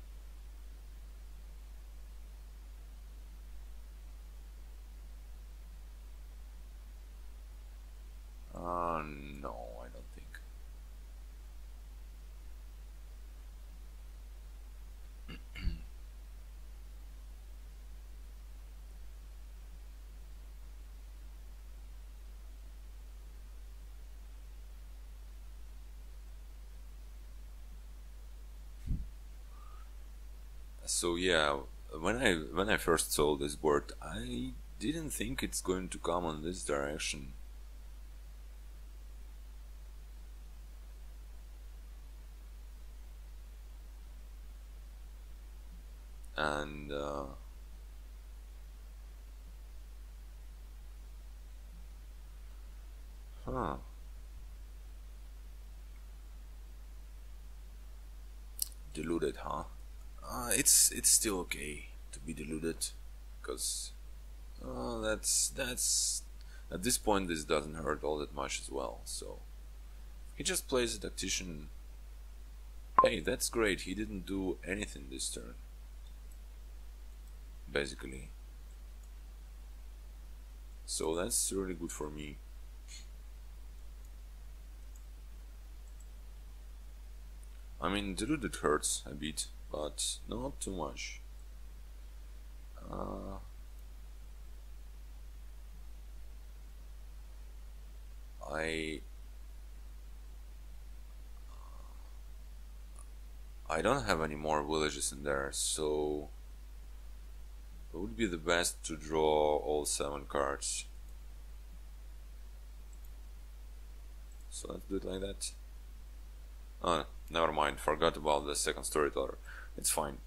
No, I don't think. So yeah, when I first saw this board, I didn't think it's going to come on this direction. And huh. Deluded, huh? It's still okay to be deluded, because that's at this point this doesn't hurt all that much as well. So he just plays a tactician. Hey, that's great. He didn't do anything this turn, basically. So that's really good for me. I mean, deluded hurts a bit, but not too much. I don't have any more villages in there, so it would be the best to draw all 7 cards. So let's do it like that. Never mind, forgot about the second storyteller. It's fine.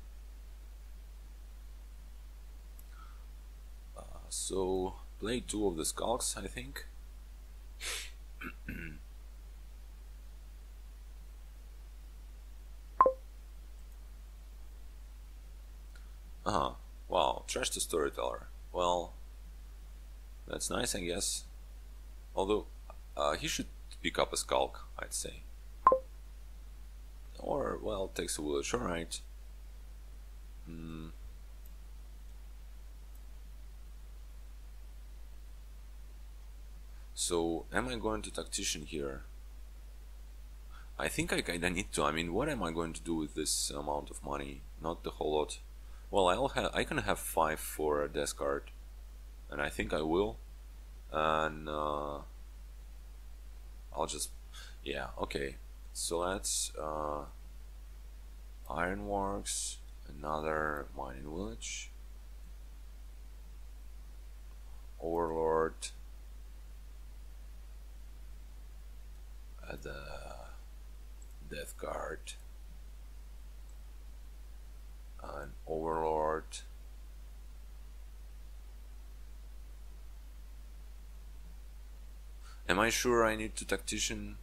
So play 2 of the skulks, I think. Wow, trash the storyteller. Well, that's nice, I guess. Although, he should pick up a skulk, I'd say. Or, well, takes a village, alright. So, am I going to tactician here? I think I kinda need to. I mean, what am I going to do with this amount of money? Not the whole lot. Well, I can have 5 for a death card, and I think I will. And I'll just, yeah, okay. So that's Ironworks, another mining village, Overlord, the death card, an Overlord, am I sure I need to tactician?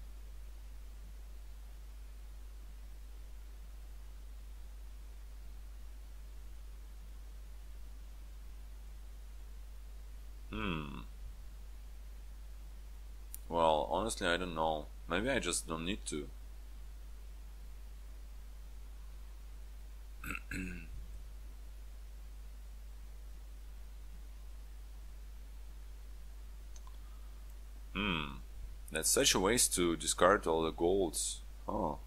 Well, honestly, I don't know. Maybe I just don't need to. That's such a waste to discard all the golds. Oh.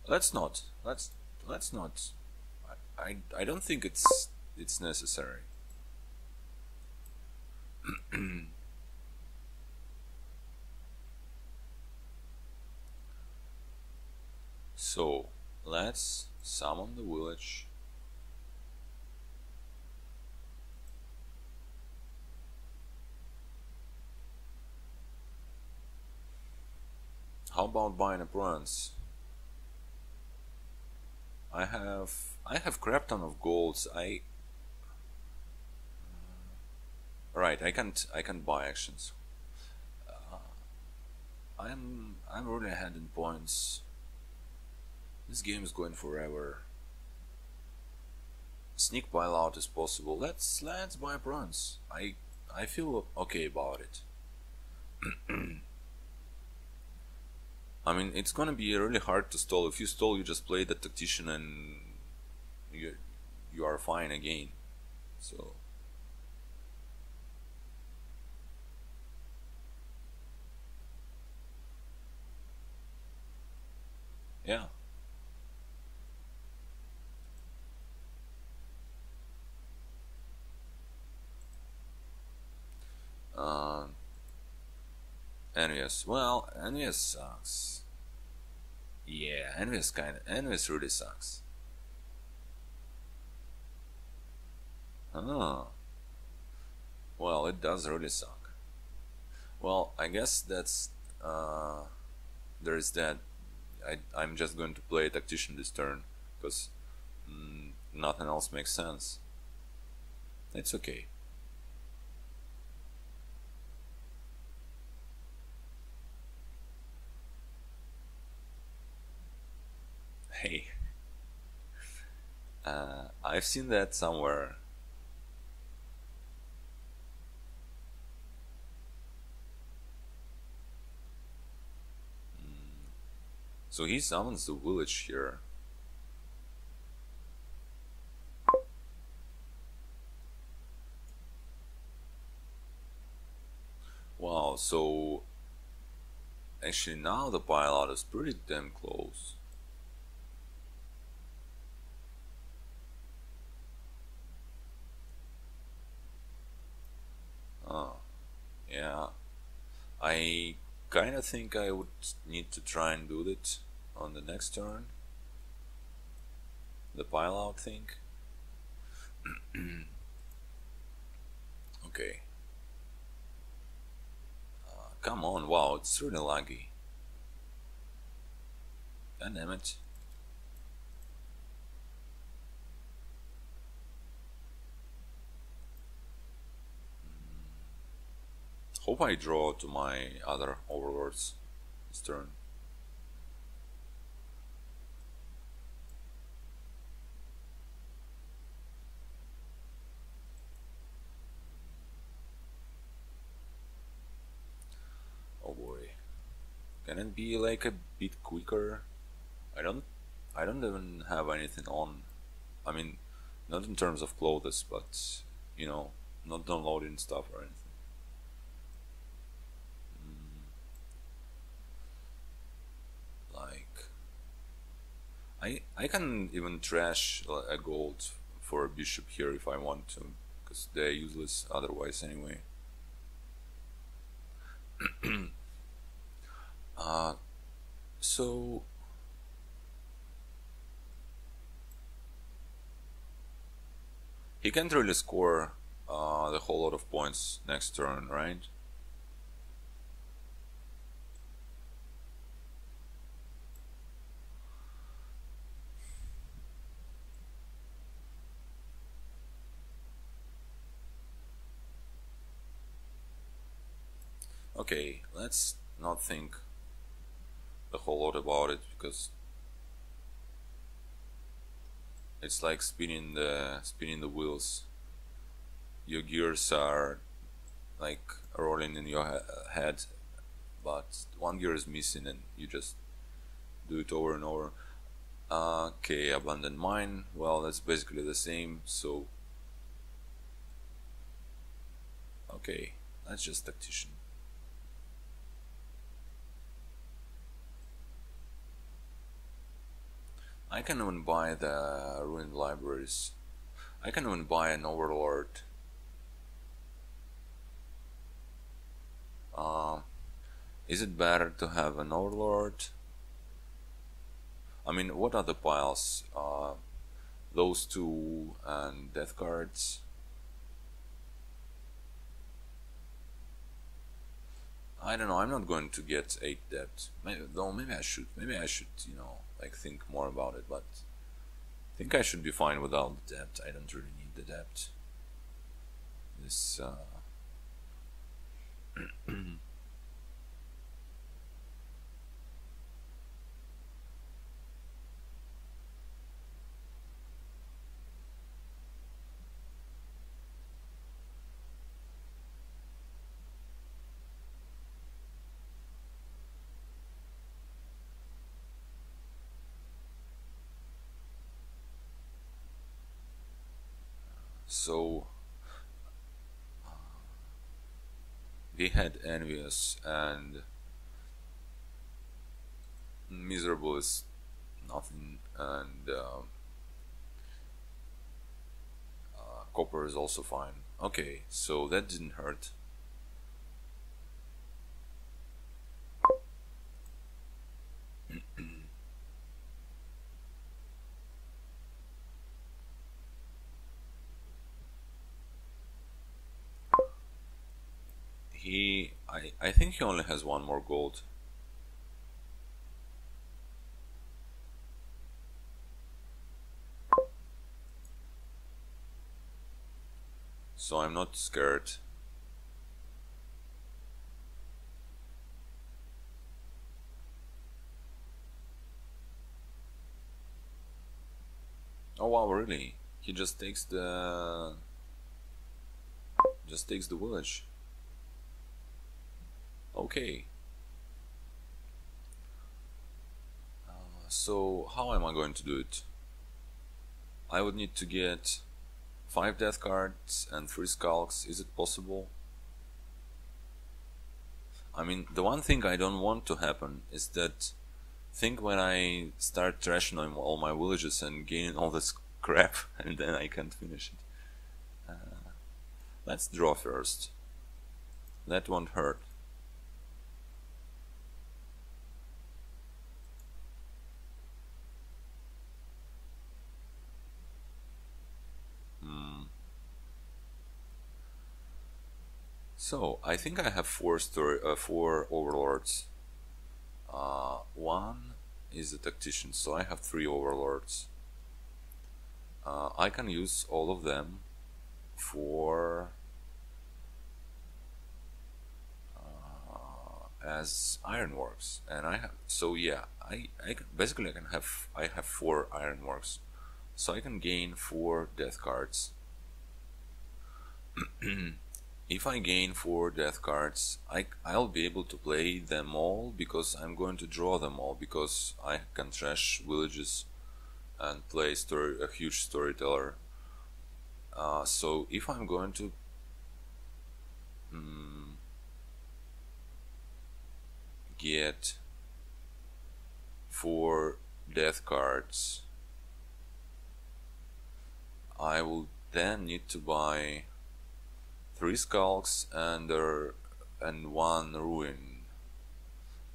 Let's not. Let's not. I don't think it's necessary. So let's summon the village. How about buying a bronze? I have crap ton of golds. Right, I can't buy actions. I'm really ahead in points. This game is going forever. Sneak pile out is possible. Let's buy bronze. I feel okay about it. I mean, it's gonna be really hard to stall. If you stall, you just play the tactician and you you are fine again. So yeah. Uh, Envious. Well, Envious sucks. Yeah, Envious really sucks. Oh, well, it does really suck. Well, I guess that's there is that. I'm just going to play tactician this turn because nothing else makes sense. It's okay. Hey, I've seen that somewhere. So he summons the village here. Wow, so actually now the pilot is pretty damn close. Oh, yeah. I kinda think I would need to try and do it on the next turn. The pile out thing. Okay. Come on, wow, it's really laggy. God damn it. Hope I draw to my other overlords this turn. Oh boy. Can it be like a bit quicker? I don't I don't even have anything on. I mean, not in terms of clothes, but you know, not downloading stuff or anything. Like, I can even trash a gold for a bishop here if I want to, because they're useless otherwise anyway. So he can't really score the whole lot of points next turn, right? Okay, let's not think a whole lot about it because it's like spinning the wheels. Your gears are like rolling in your head, but one gear is missing, and you just do it over and over. Okay, abandoned mine. Well, that's basically the same. So, okay, that's just tactician. I can even buy the ruined libraries. I can even buy an overlord. Uh, is it better to have an overlord? I mean, what are the piles? Those two and death cards. I don't know. I'm not going to get 8 debt. Though maybe I should. Maybe I should, like think more about it. But I think I should be fine without the debt. I don't really need the debt. This So they had envious and miserable is nothing, and copper is also fine. Okay, so that didn't hurt. I think he only has one more gold. So I'm not scared. Oh wow, really? He just takes the village. Okay. So how am I going to do it? I would need to get 5 death cards and 3 skulks. Is it possible? I mean, the one thing I don't want to happen is that think when I start trashing on all my villages and gaining all this crap and then I can't finish it. Let's draw first. That won't hurt. So I think I have 4 overlords. One is a tactician, so I have 3 overlords. I can use all of them for as ironworks, and I have, so yeah, I can, basically I have 4 ironworks, so I can gain 4 death cards. If I gain 4 death cards, I'll be able to play them all because I'm going to draw them all because I can trash villages and play a huge storyteller. So if I'm going to get 4 death cards, I will then need to buy 3 skulks and 1 ruin,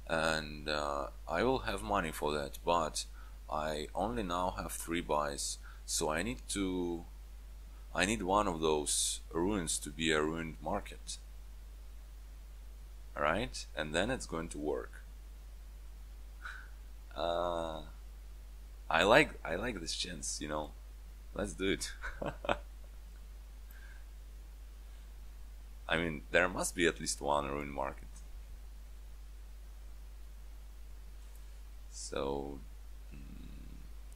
and I will have money for that, but I only now have 3 buys, so I need one of those ruins to be a ruined market. Alright, and then it's going to work. I like this chance, you know. Let's do it. I mean, there must be at least one ruin market. So,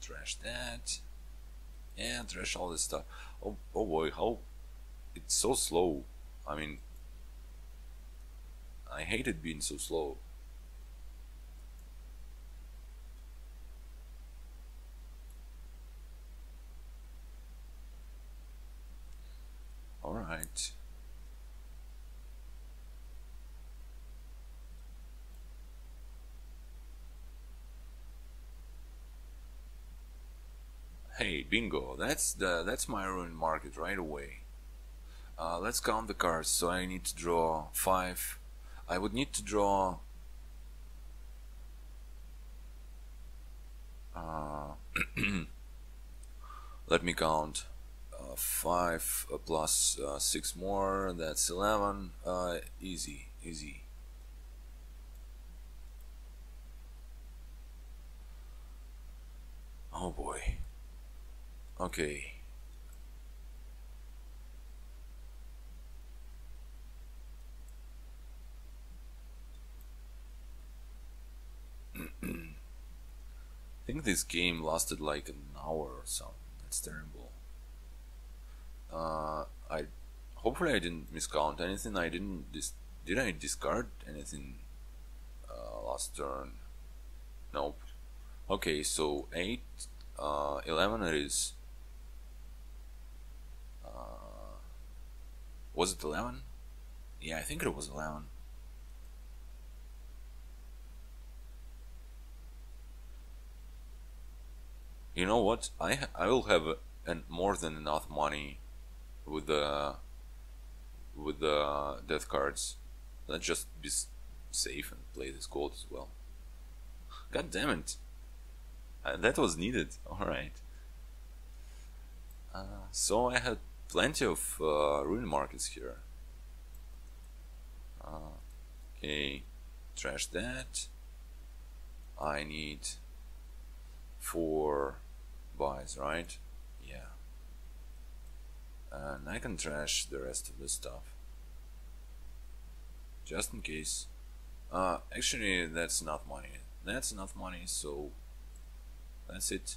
trash that. Yeah, trash all this stuff. Oh boy, how it's so slow. I mean, I hate it being so slow. Alright. Hey, bingo! That's my ruin market right away. Let's count the cards. So I need to draw 5. I would need to draw. Let me count. 5 plus 6 more. That's 11. Easy, easy. Oh boy. Okay. I think this game lasted like an hour or something. That's terrible. I hopefully I didn't miscount anything. I didn't did I discard anything last turn? Nope. Okay, so 8, 11 it is. Was it 11? Yeah, I think it was 11. You know what? I will have more than enough money with the death cards. Let's just be safe and play this gold as well. God damn it! That was needed. All right. So I had plenty of ruin markets here. Okay, trash that. I need 4 buys, right? Yeah. And I can trash the rest of this stuff. Just in case. Actually, that's enough money. That's enough money, so that's it.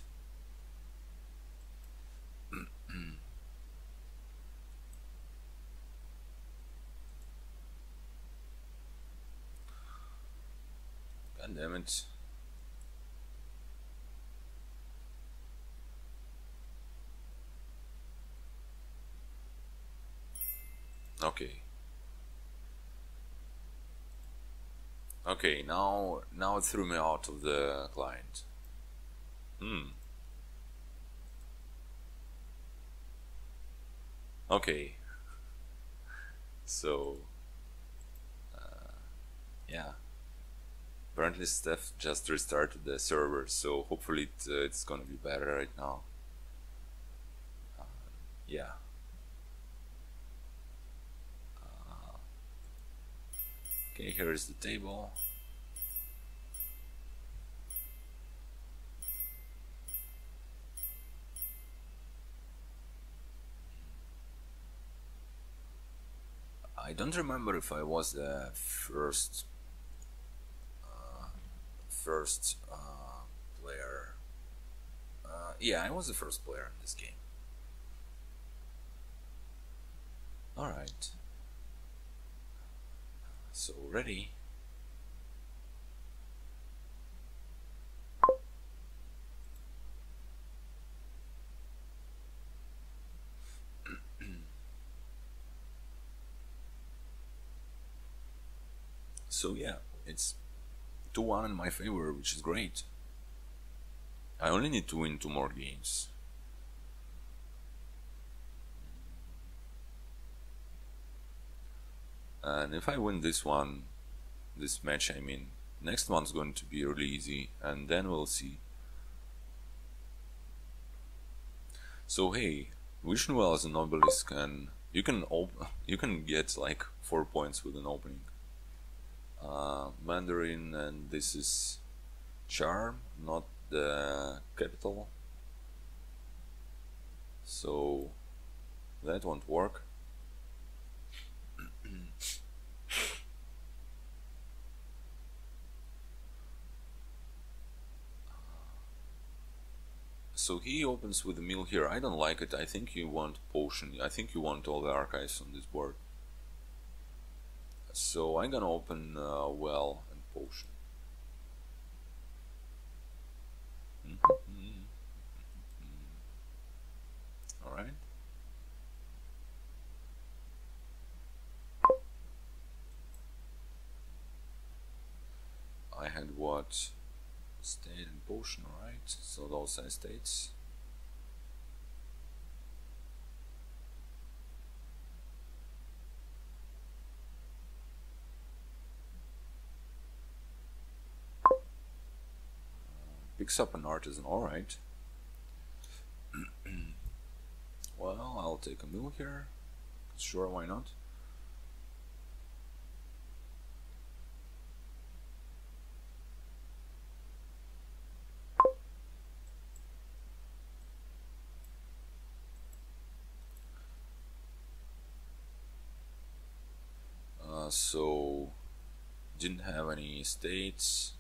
God damn it. Okay. Okay, now it threw me out of the client. Okay. So yeah. Apparently Steph just restarted the server, so hopefully it's gonna be better right now. Yeah. Okay, here is the table. I don't remember if I was the first player. Yeah, I was the first player in this game. Alright. So ready. So yeah, it's 2-1 in my favor, which is great. I only need to win 2 more games. And if I win this match, I mean, next one's going to be really easy, and then we'll see. So hey, Wishnwell as an obelisk, and you can get like 4 points with an opening. Mandarin, and this is charm, not the capital, so that won't work. So he opens with a mill here. I don't like it. I think you want potion. I think you want all the archives on this board. So I'm gonna open well and potion. Alright. I had what? State and potion, alright. So those are states. Picks up an artisan, alright. Well, I'll take a mill here. Sure, why not? So didn't have any states.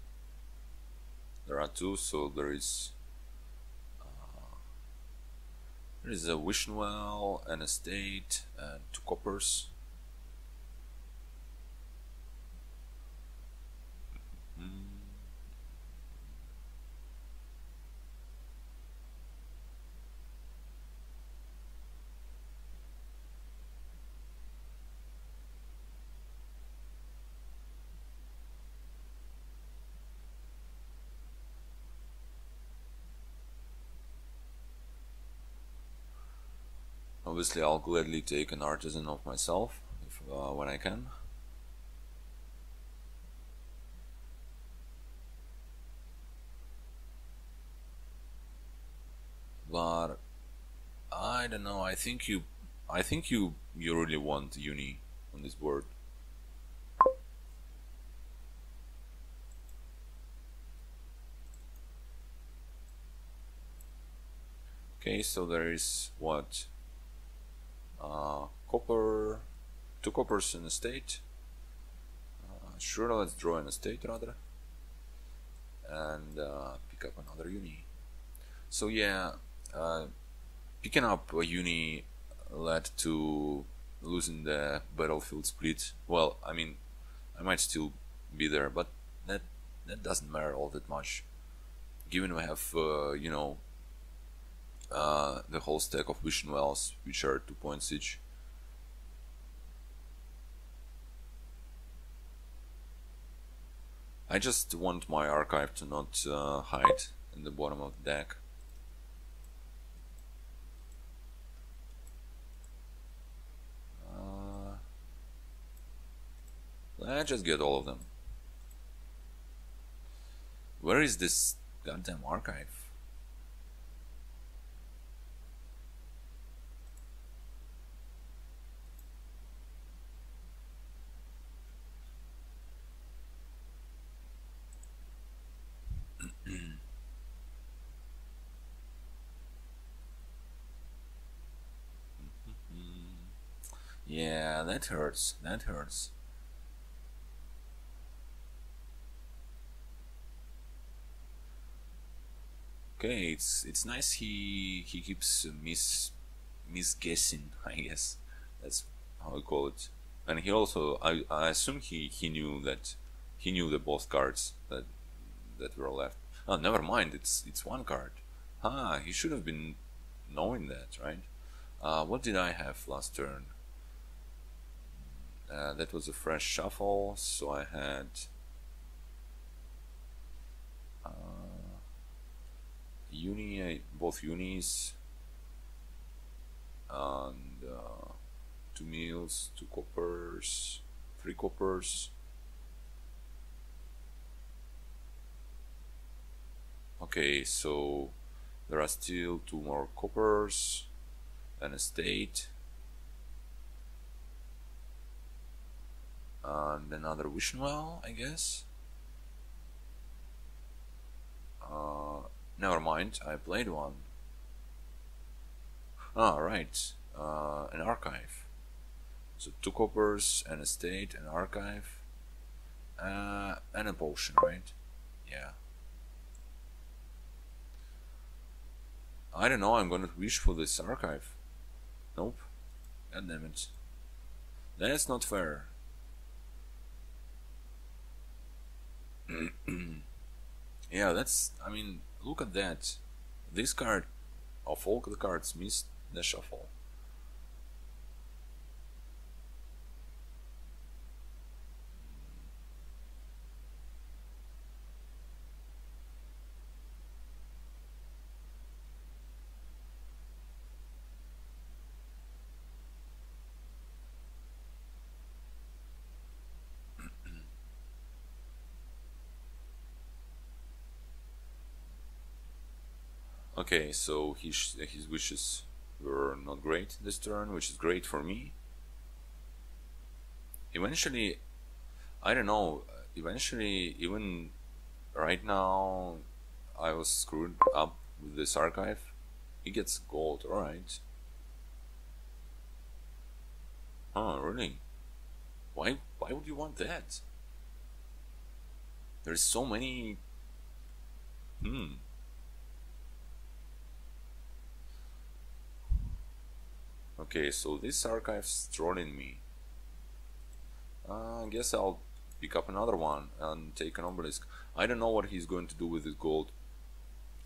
There are 2, so there is a Wishnwell, an estate, and 2 coppers. Obviously, I'll gladly take an artisan of myself if, when I can. But I don't know. I think you really want uni on this board. Okay, so there is what? Copper, two coppers in a state. Sure, let's draw an estate rather, and pick up another uni. So yeah, picking up a uni led to losing the battlefield split. Well, I mean, I might still be there, but that doesn't matter all that much, given we have the whole stack of vision wells, which are 2 points each. I just want my archive to not hide in the bottom of the deck. Let's just get all of them. Where is this goddamn archive? Yeah, that hurts. That hurts. Okay, it's nice he keeps misguessing, I guess. That's how I call it. And he also, I assume he knew that he knew the both cards that were left. Oh, never mind. It's one card. Ah, he should have been knowing that, right? What did I have last turn? That was a fresh shuffle, so I had both unis, and 2 meals, 2 coppers, 3 coppers. Okay, so there are still 2 more coppers, an estate, and another wishing well, I guess. Never mind, I played one. Ah, right, an archive. So 2 coppers, an estate, an archive, and a potion, right? Yeah. I don't know, I'm gonna wish for this archive. Nope. God damn it. That's not fair. Yeah, that's, I mean, look at that. This card, of all the cards, missed the shuffle. Okay, so his wishes were not great this turn, which is great for me. Eventually, I don't know, eventually, even right now, I was screwed up with this archive. He gets gold, alright. Oh, really? Why would you want that? There's so many... Okay, so this archive's trolling me. I guess I'll pick up another one and take an obelisk. I don't know what he's going to do with his gold.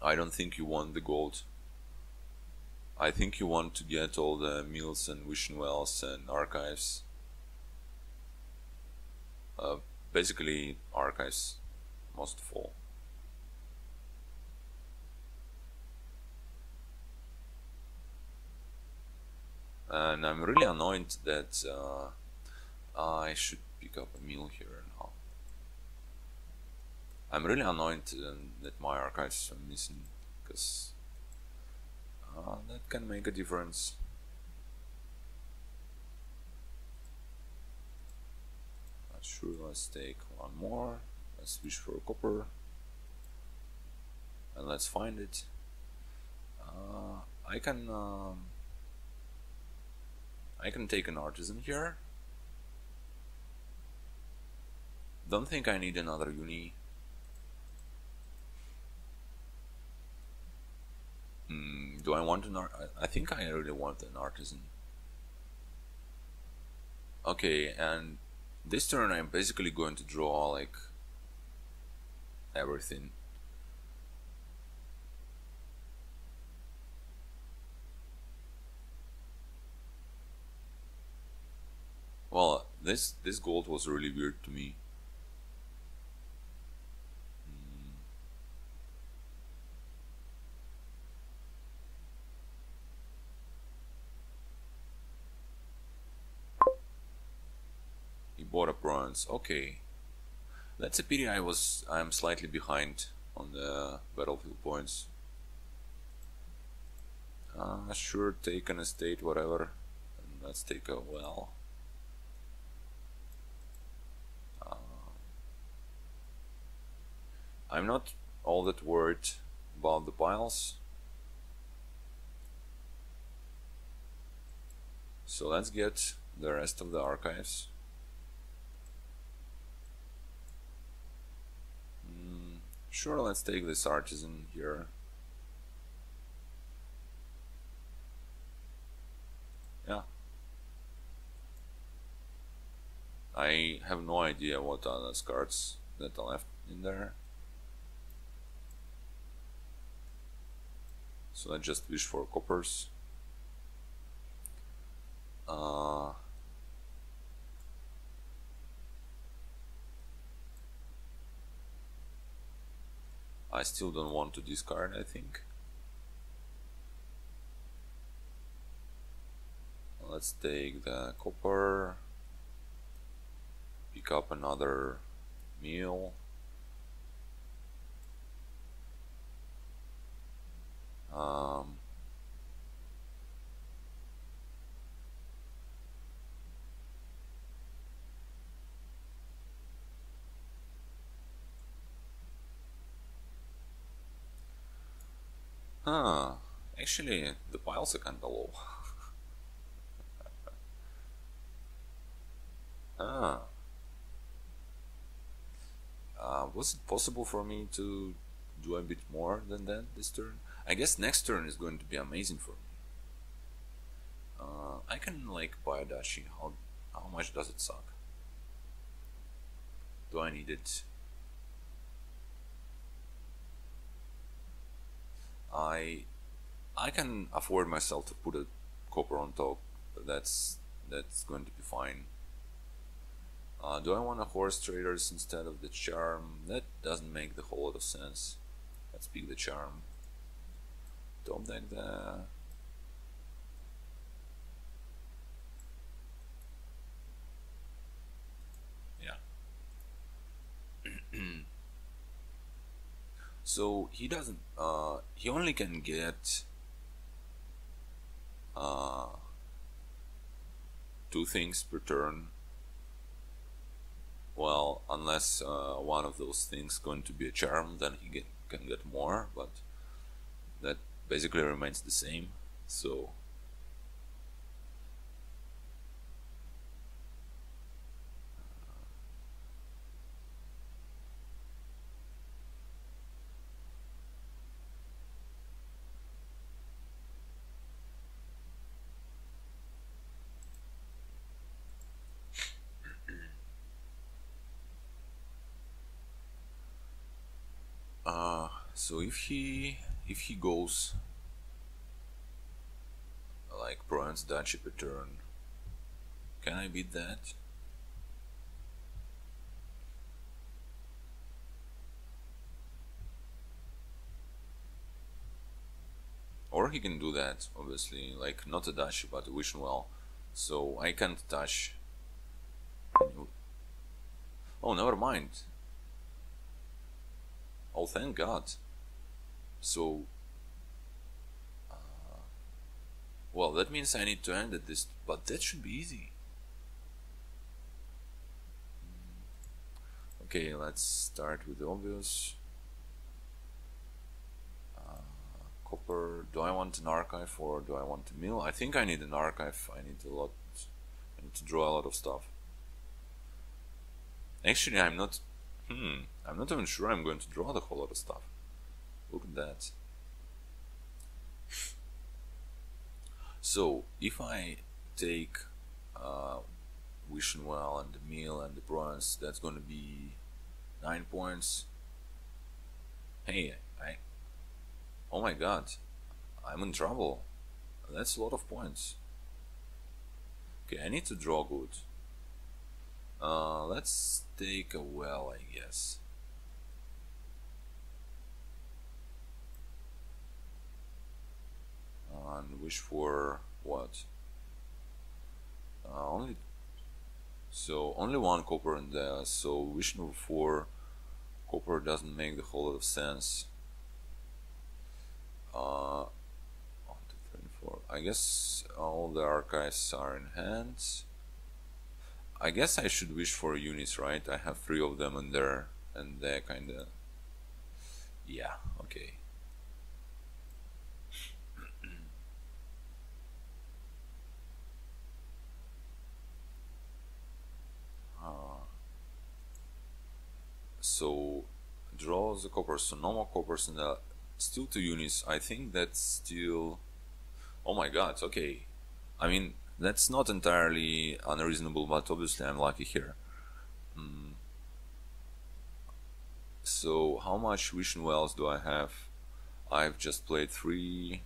I don't think you want the gold. I think you want to get all the mills and wishing wells and archives. Basically archives, most of all. And I'm really annoyed that I should pick up a meal here now. I'm really annoyed that my archives are missing, because that can make a difference. Not sure, let's take one more. Let's wish for copper. And let's find it. I can take an artisan here. Don't think I need another uni. Do I want an I think I really want an artisan. Okay, and this turn I'm basically going to draw like everything. Well, this gold was really weird to me. He bought a bronze. Okay, that's a pity. I'm slightly behind on the battlefield points. Sure, take an estate, whatever. And let's take a well. I'm not all that worried about the piles. So let's get the rest of the archives. Sure, let's take this artisan here. Yeah. I have no idea what are those cards that are left in there. So let's just wish for coppers. I still don't want to discard, I think. Let's take the copper, pick up another meal. Actually, the piles are kinda low. Was it possible for me to do a bit more than that this turn? I guess next turn is going to be amazing for me. I can like buy a dashi. How much does it suck? Do I need it? I can afford myself to put a copper on top. That's going to be fine. Do I want a horse traders instead of the charm? That doesn't make the whole lot of sense. Let's pick the charm. Top deck the... Yeah. So he doesn't... he only can get... 2 things per turn. Well, unless one of those things going to be a charm, then he can get more, but that basically remains the same. So so if he goes like bronze duchy per turn, can I beat that? Or or he can do that, obviously, like not a dashi but a vision well. So I can't touch. Oh, never mind. Oh, thank God. So, well, that means I need to end at this, but that should be easy. Okay, let's start with the obvious. Copper. Do I want an archive or do I want a mill? I think I need an archive. I need a lot. I need to draw a lot of stuff. Actually, I'm not. I'm not even sure I'm going to draw the whole lot of stuff. Look at that. So if I take Wishing Well and the meal and the bronze, that's going to be 9 points. Hey, oh my God, I'm in trouble. That's a lot of points. Okay, I need to draw good. Let's take a well, I guess. And wish for what? Only one copper in there. So wishing for copper doesn't make the whole lot of sense. 1, 2, 3, 4. I guess all the archives are in hand. I guess I should wish for units, right? I have 3 of them in there, and they're kinda. Yeah, okay. So draw the copper, so no more coppers in the still 2 units. I think that's still. Oh my God, okay. I mean, that's not entirely unreasonable, but obviously I'm lucky here. So how much Wishing Wells do I have? I've just played 3.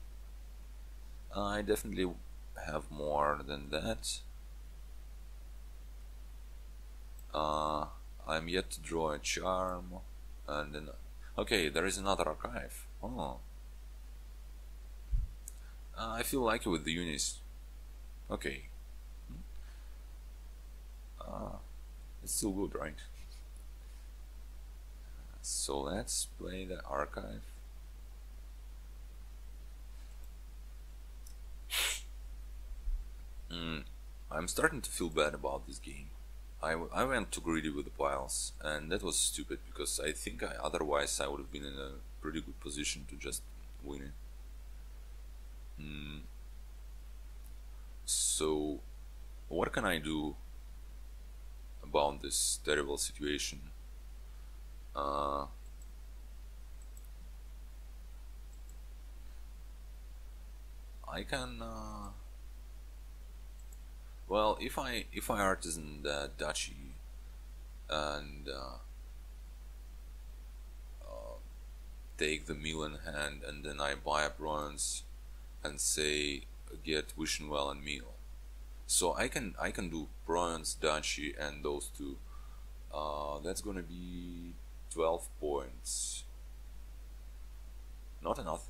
I definitely have more than that. I'm yet to draw a charm, and then okay, there is another archive. Oh, I feel lucky with the units. Okay, it's still good, right? So let's play the archive. I'm starting to feel bad about this game. I went too greedy with the piles, and that was stupid because I think otherwise I would have been in a pretty good position to just win it. So, what can I do about this terrible situation? I can. Well, if I artisan the duchy and take the mill in hand, and then I buy a bronze and say get Wishing Well and meal. So I can do bronze, duchy, and those 2. That's gonna be 12 points. Not enough.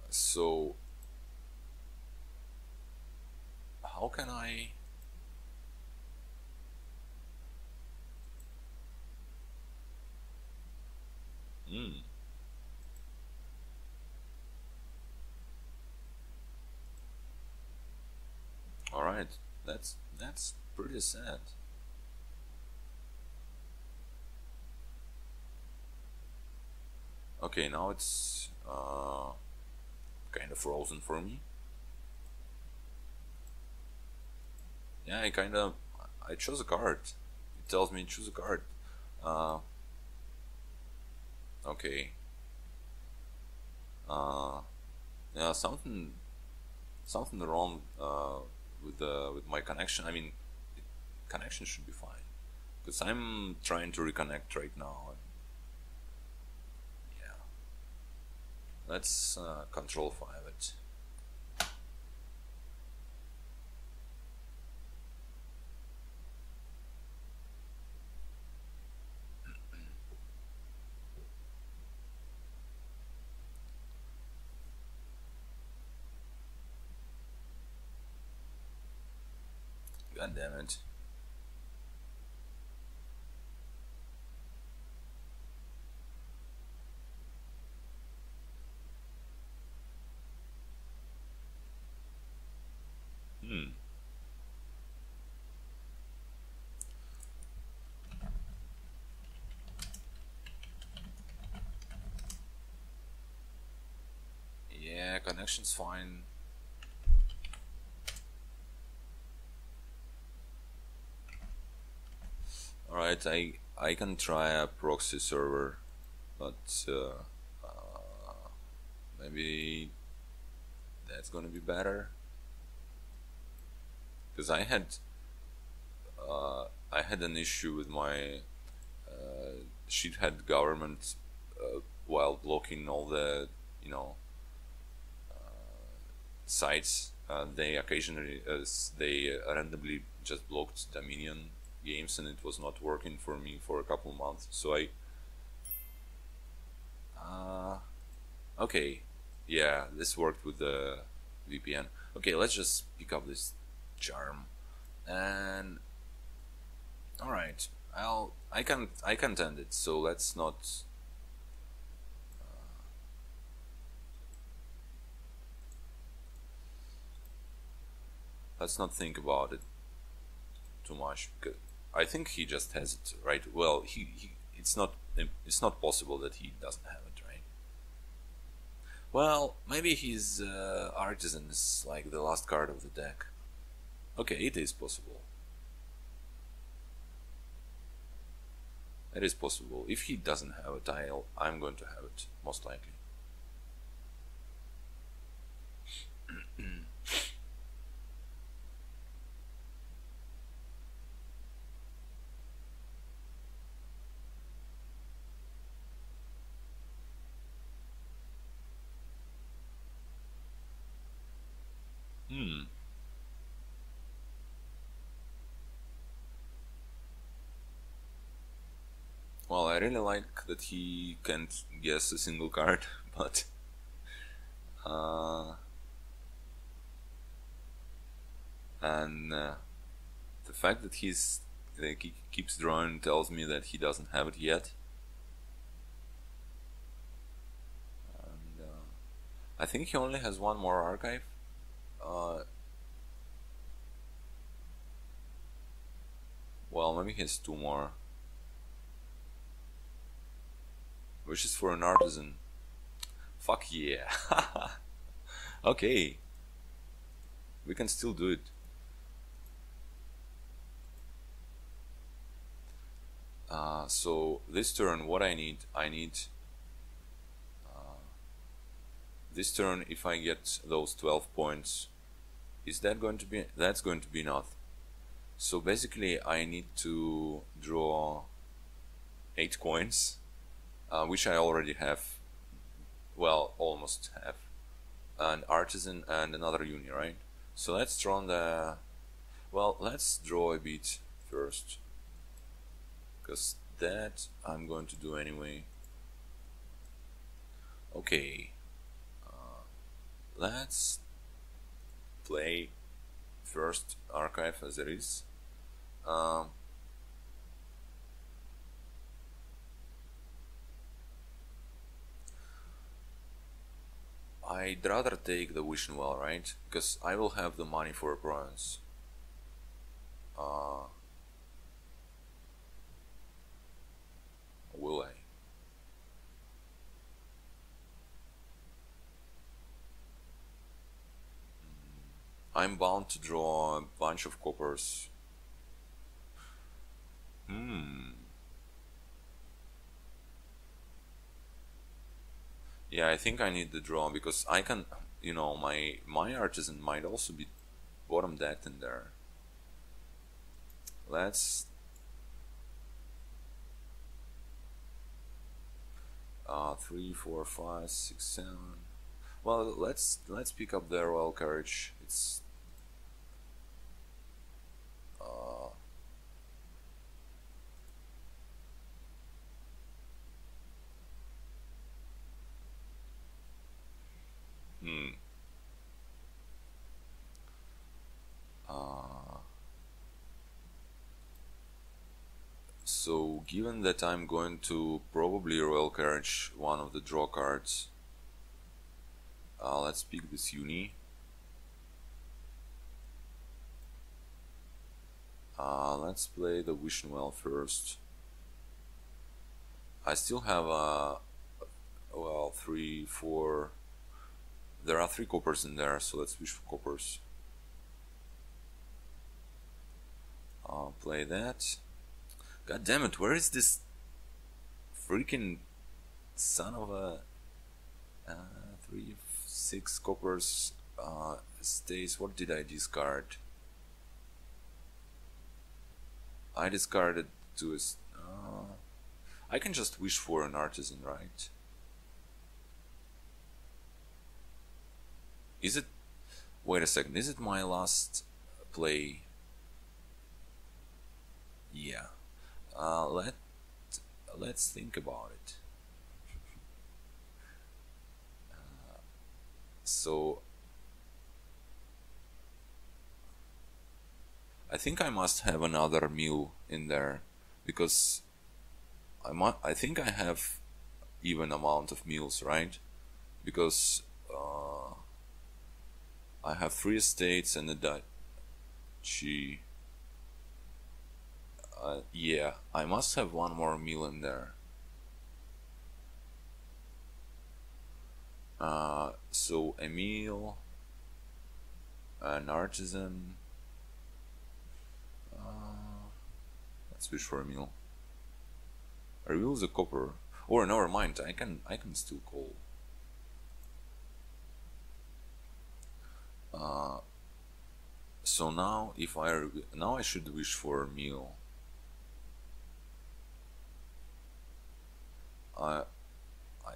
So how can I? All right, that's pretty sad. Okay, now it's kind of frozen for me. Yeah, I chose a card. It tells me choose a card. Okay. Yeah, something wrong with my connection. I mean, connection should be fine because I'm trying to reconnect right now. And yeah, let's Control 5 it. God damn it. Hmm. Yeah, connection's fine. Alright, I can try a proxy server, but maybe that's gonna be better. Because I had an issue with my shithead government while blocking all the, you know, sites. They occasionally they randomly just blocked Dominion games, and it was not working for me for a couple months. So I okay, yeah, this worked with the VPN. Okay, let's just pick up this charm, and all right, I can't end it. So let's not think about it too much, because I think he just has it, right? Well, he it's not possible that he doesn't have it, right? Well, maybe his artisan is like the last card of the deck. Okay, it is possible. It is possible. If he doesn't have a tile, I'm going to have it, most likely. Hmm. Well, I really like that he can't guess a single card, but uh, and the fact that he keeps drawing tells me that he doesn't have it yet. And I think he only has one more archive. Uh, well, maybe he has two more. Which is for an artisan. Fuck yeah. Okay. We can still do it. So this turn, what I need this turn, if I get those 12 points, is that going to be, that's going to be enough. So basically I need to draw 8 coins, which I already have, well, almost have, an artisan and another uni, right? So let's draw the, well, let's draw a bit first, because that I'm going to do anyway. Okay, let's play first archive as it is. I'd rather take the wishing well, right? Because I will have the money for a bronze. Will I? I'm bound to draw a bunch of coppers. Yeah, I think I need the draw because I can, you know, my artisan might also be bottom decked in there. Let's 3, 4, 5, 6, 7. Well, let's pick up the royal carriage. It's hmm. So given that I'm going to probably Royal Carriage one of the draw cards, let's pick this uni. Let's play the Wish Noel first. I still have well, 3, 4. There are 3 coppers in there, so let's wish for coppers. Play that. God damn it, where is this freaking son of a 3, 6 coppers stays? What did I discard? I discarded to a. I can just wish for an artisan, right? Is it? Wait a second. Is it my last play? Yeah. Let's think about it. So I think I must have another meal in there, because I think I have even amount of meals, right? Because I have 3 estates and a duchy. Yeah, I must have one more meal in there. So a meal, an artisan. Let's wish for a meal. I will use a copper. Or never mind. I can still call. So now, if I should wish for a meal.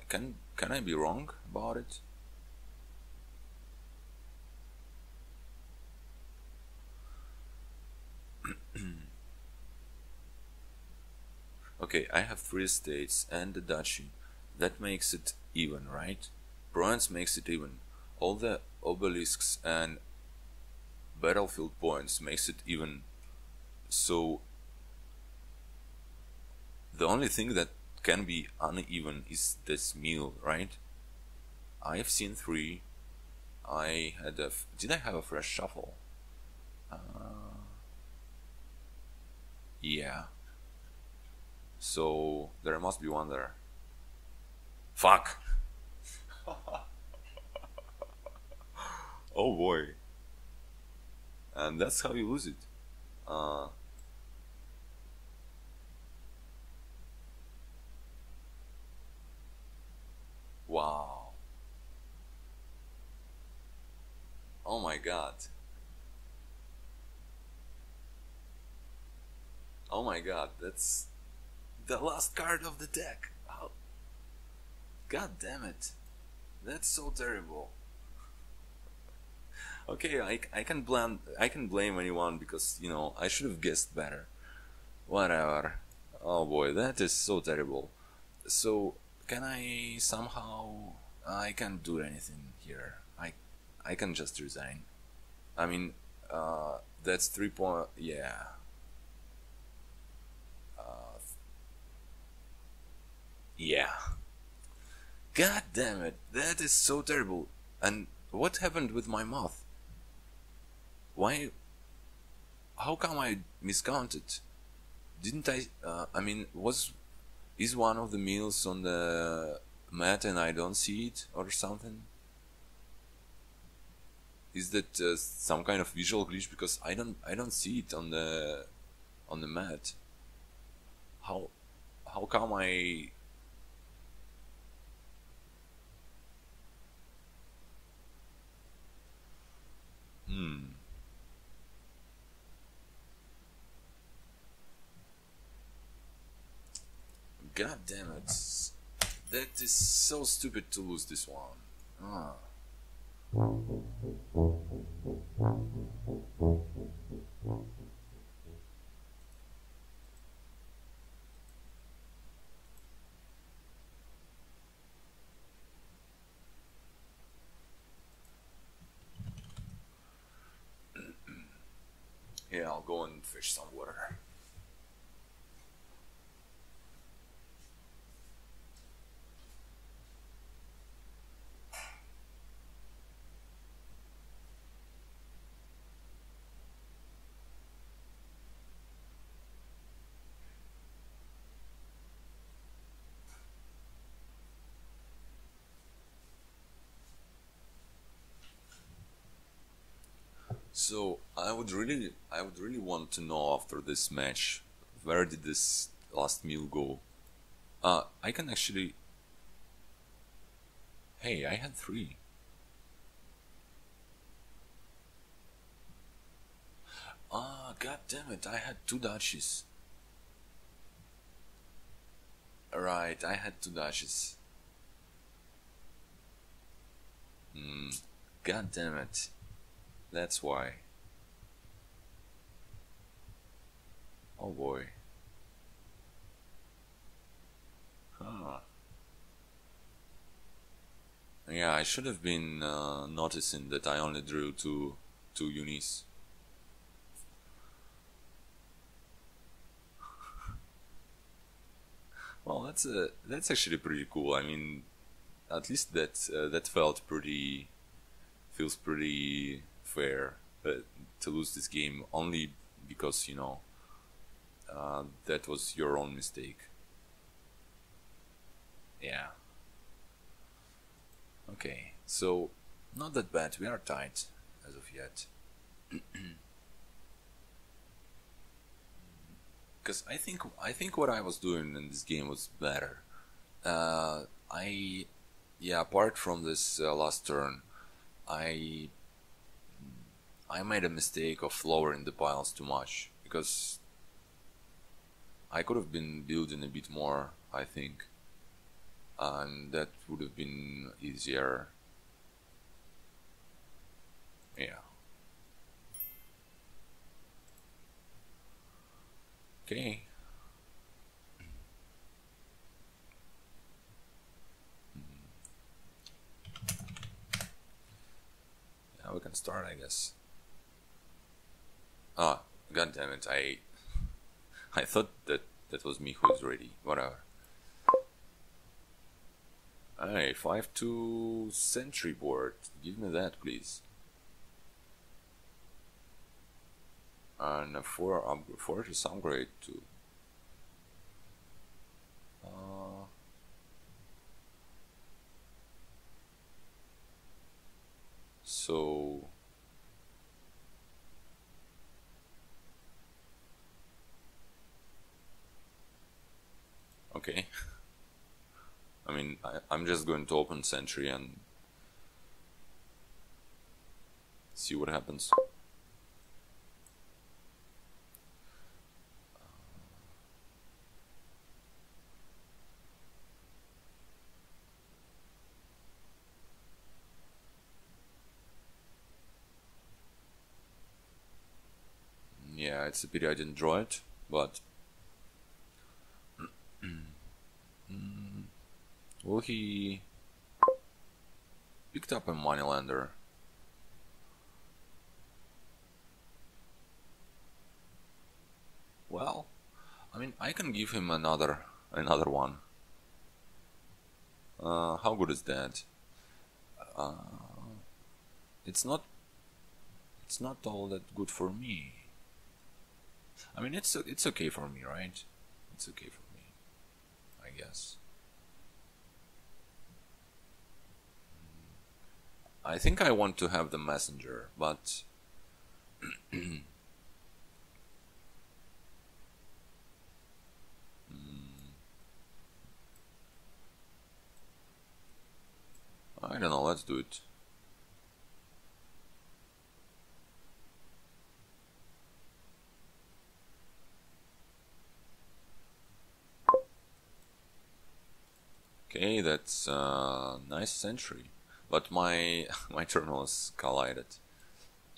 Can I be wrong about it? Okay, I have 3 estates and the duchy. That makes it even, right? Bronze makes it even. All the obelisks and battlefield points makes it even. So the only thing that can be uneven is this meal, right? I have seen 3. I had a. Did I have a fresh shuffle? Yeah. So there must be one there. Fuck. Oh boy. And that's how you lose it. Wow. Oh my god. Oh my god, that's the last card of the deck. Oh. God damn it. That's so terrible. Okay, I can blame anyone because, you know, I should have guessed better. Whatever. Oh boy, that is so terrible. So can I somehow? I can't do anything here. I can just resign. I mean, that's 3 point. Yeah. Yeah. God damn it, that is so terrible. And what happened with my mouth? Why? How come I miscounted? Didn't I? I mean, is one of the meals on the mat and I don't see it or something? Is that some kind of visual glitch, because I don't see it on the mat? How come I? God damn it. That is so stupid to lose this one. Ah. Yeah, I'll go and fish some water. I would really want to know after this match, where did this last meal go? I can actually. Hey, I had 3. Ah, god damn it! I had 2 dashes. Right, I had 2 dashes. God damn it! That's why. Oh boy. Huh. Yeah, I should have been noticing that I only drew two unis. Well, that's actually pretty cool. I mean, at least that felt pretty feels pretty fair. But to lose this game only because that was your own mistake. Yeah. Okay. So not that bad. We are tight as of yet. Because I think what I was doing in this game was better. I yeah. Apart from this last turn, I I made a mistake of lowering the piles too much because I could have been building a bit more. I think, and that would have been easier. Yeah. Okay. Now we can start, I guess. Ah, god damn it! I thought that was me who was ready. Whatever. Hey, 5-2 sentry board. Give me that, please. And a 4 fortress upgrade too. So okay. I mean, I'm just going to open sentry and see what happens. Yeah, it's a pity I didn't draw it, but well, he picked up a moneylender. Well, I mean, I can give him another one. How good is that? Uh, it's not all that good for me. I mean, it's okay for me, right? It's okay for me, I guess. I think I want to have the messenger, but I don't know. Let's do it. Okay, that's nice sentry, but my my turn was collided.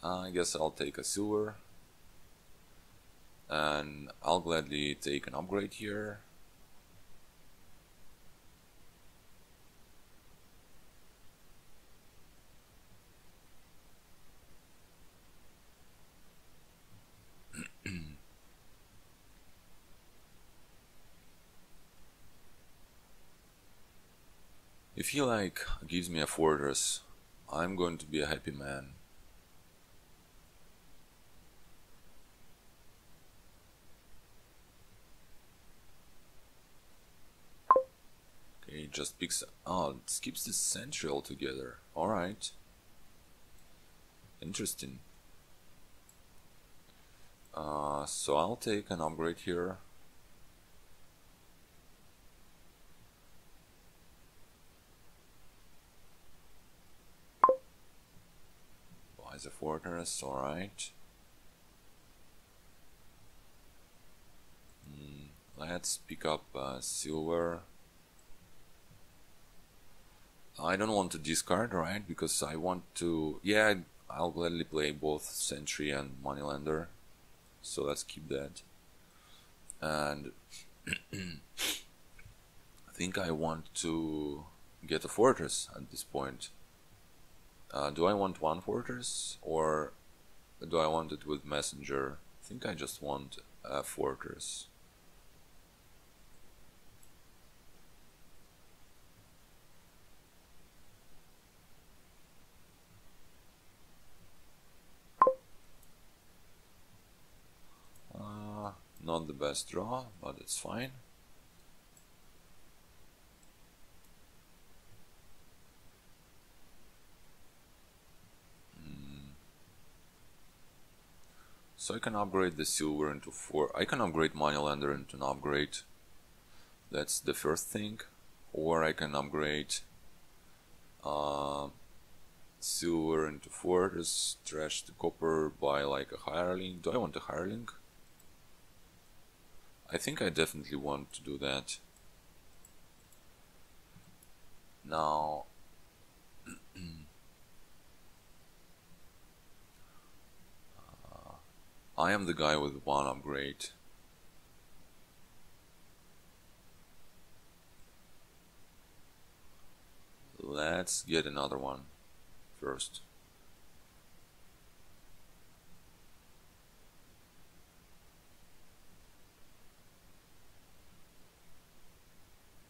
I guess I'll take a silver, and I'll gladly take an upgrade here. If he gives me a fortress, I'm going to be a happy man. Okay, he just picks. Oh, it skips the sentry altogether. Alright. Interesting. So I'll take an upgrade here. Buy the fortress, alright. Let's pick up silver. I don't want to discard, right? Because I want to... Yeah, I'll gladly play both Sentry and Moneylender. So let's keep that. And I think I want to get a fortress at this point. Do I want one fortress, or do I want it with messenger? I think I just want a fortress. Not the best draw, but it's fine. So I can upgrade the silver into 4. I can upgrade Moneylender into an upgrade. That's the first thing. Or I can upgrade silver into fortress, trash the copper, buy like a hireling. Do I want a hireling? I think I definitely want to do that. Now I am the guy with one upgrade. Let's get another one first.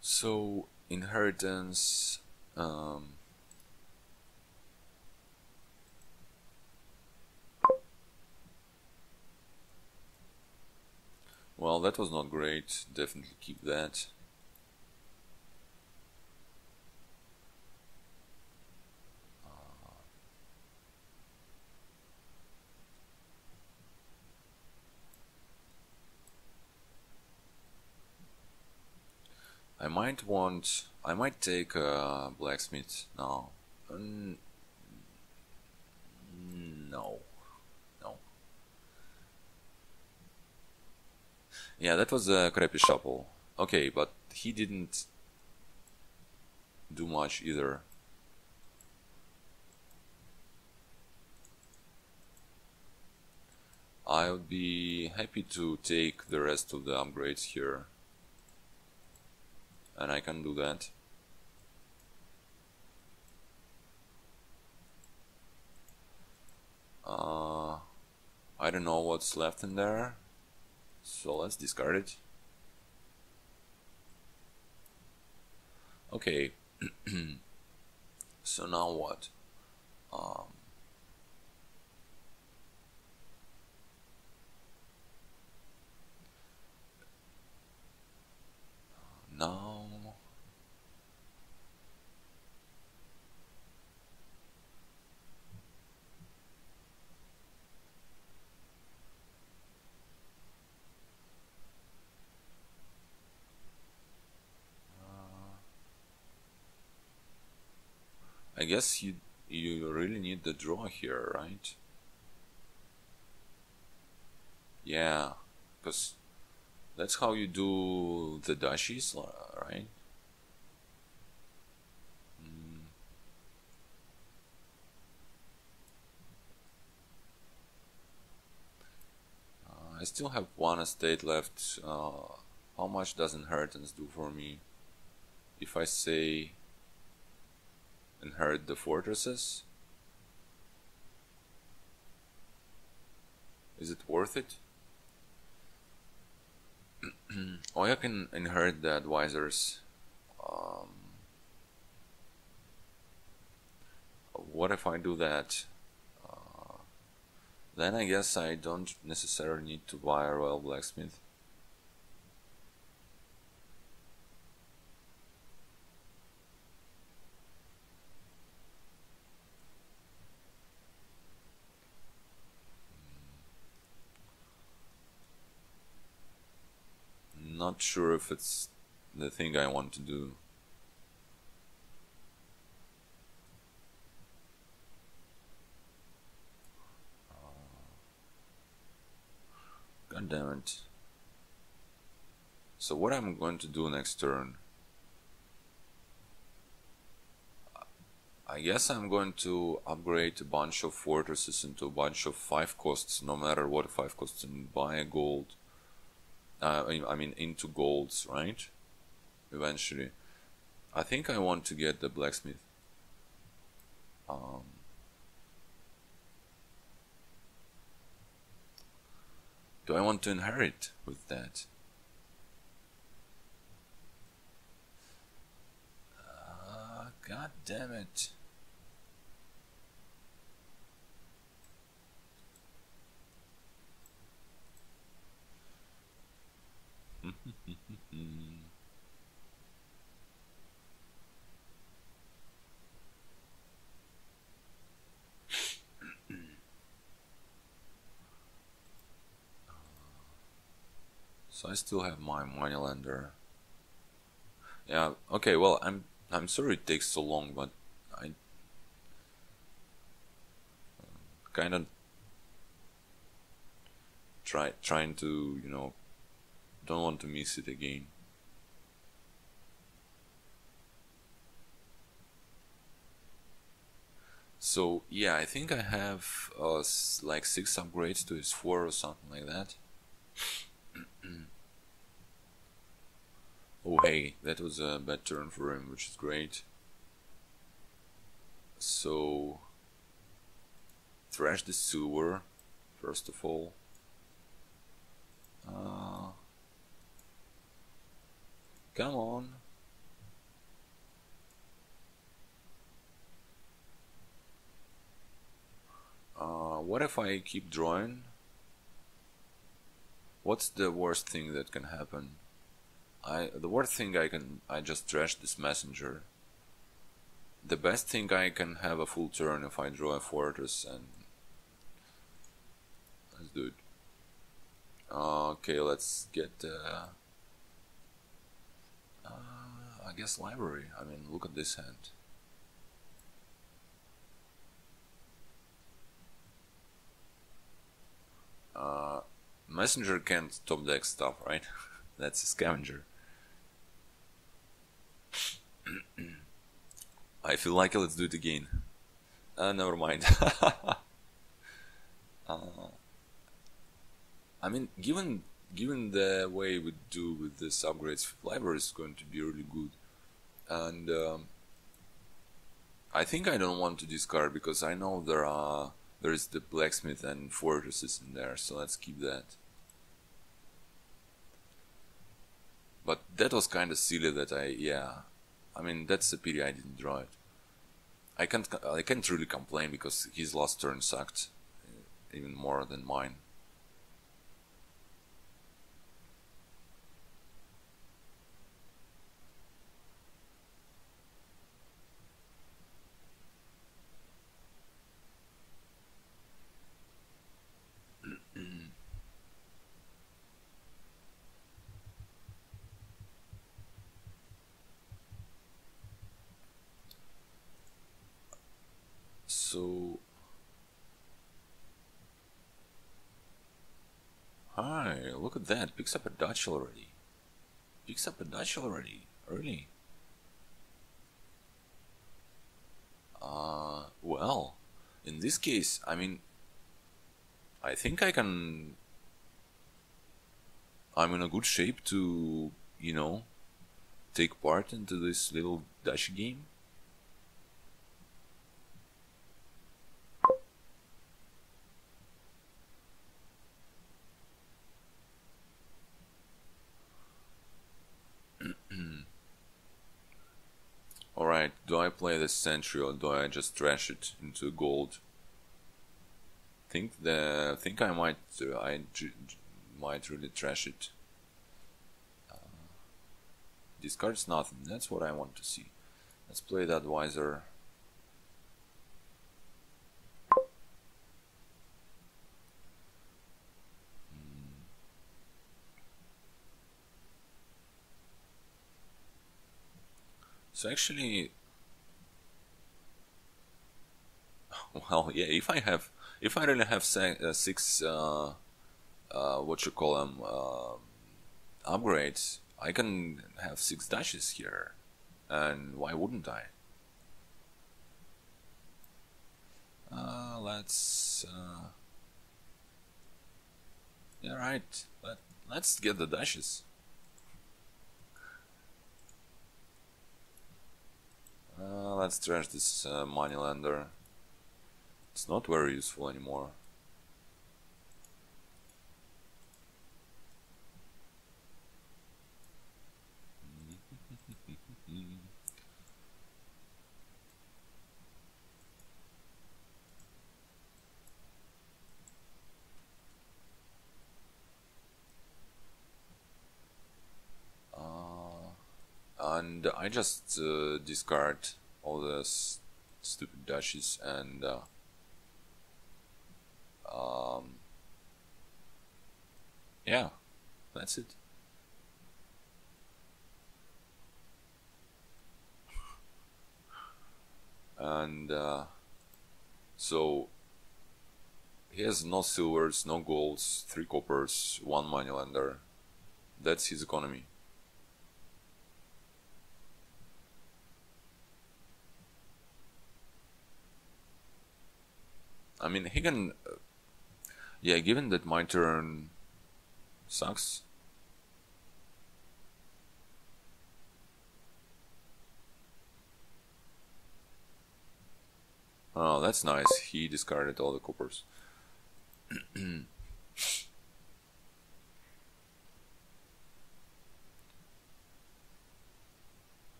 So, inheritance, well, that was not great, definitely keep that. I might take a blacksmith now. No. Yeah, that was a crappy shuffle. Okay, but he didn't do much either. I would be happy to take the rest of the upgrades here. And I can do that. I don't know what's left in there, so let's discard it. Okay, so now what? Now I guess you really need the draw here, right? Yeah, because that's how you do the dashes, right? I still have one estate left. How much does inheritance do for me? If I say inherit the fortresses, is it worth it? Or I can inherit the advisors. What if I do that? Then I guess I don't necessarily need to buy a royal blacksmith. not sure if it's the thing I want to do. God damn it. So what I'm going to do next turn, I guess I'm going to upgrade a bunch of fortresses into a bunch of 5 costs, no matter what 5 costs, and buy a gold. I mean into golds, right? Eventually. I think I want to get the blacksmith. Do I want to inherit with that? God damn it. So I still have my moneylender. Yeah, okay, well, I'm sorry it takes so long, but I kind of trying to, you know, don't want to miss it again. So yeah, I think I have like 6 upgrades to his 4 or something like that. Oh hey, that was a bad turn for him, which is great. So thrash the sewer first of all. Come on. What if I keep drawing? What's the worst thing that can happen? The worst thing I just trash this messenger. The best thing, I can have a full turn if I draw a fortress, and let's do it. Okay, let's get I guess library. I mean, look at this hand. Messenger can't top deck stuff, right? That's a scavenger. I feel like let's do it again. Never mind. I mean, given the way we do with this upgrades, library is going to be really good, and I think I don't want to discard because I know there is the blacksmith and fortresses in there, so let's keep that. But that was kind of silly that I mean, that's a pity I didn't draw it. I can't really complain because his last turn sucked even more than mine. So, hi, look at that, picks up a Dutch already. Picks up a Dutch already, early. Well, in this case, I mean, I think I'm in a good shape to, you know, take part into this little Dutch game. Alright, do I play the Sentry or do I just trash it into gold? Think I might really trash it. Discards nothing. That's what I want to see. Let's play the Advisor. So actually, well, yeah, if I really have six, what you call them, upgrades, I can have six dashes here, and why wouldn't I? Let's, yeah, right. Let's get the dashes. Let's trash this moneylender. It's not very useful anymore. And I just discard all the stupid dashes and yeah, that's it. And so he has no silvers, no golds, 3 coppers, 1 moneylender. That's his economy. I mean, he can. Yeah, given that my turn sucks. Oh, that's nice. He discarded all the coppers.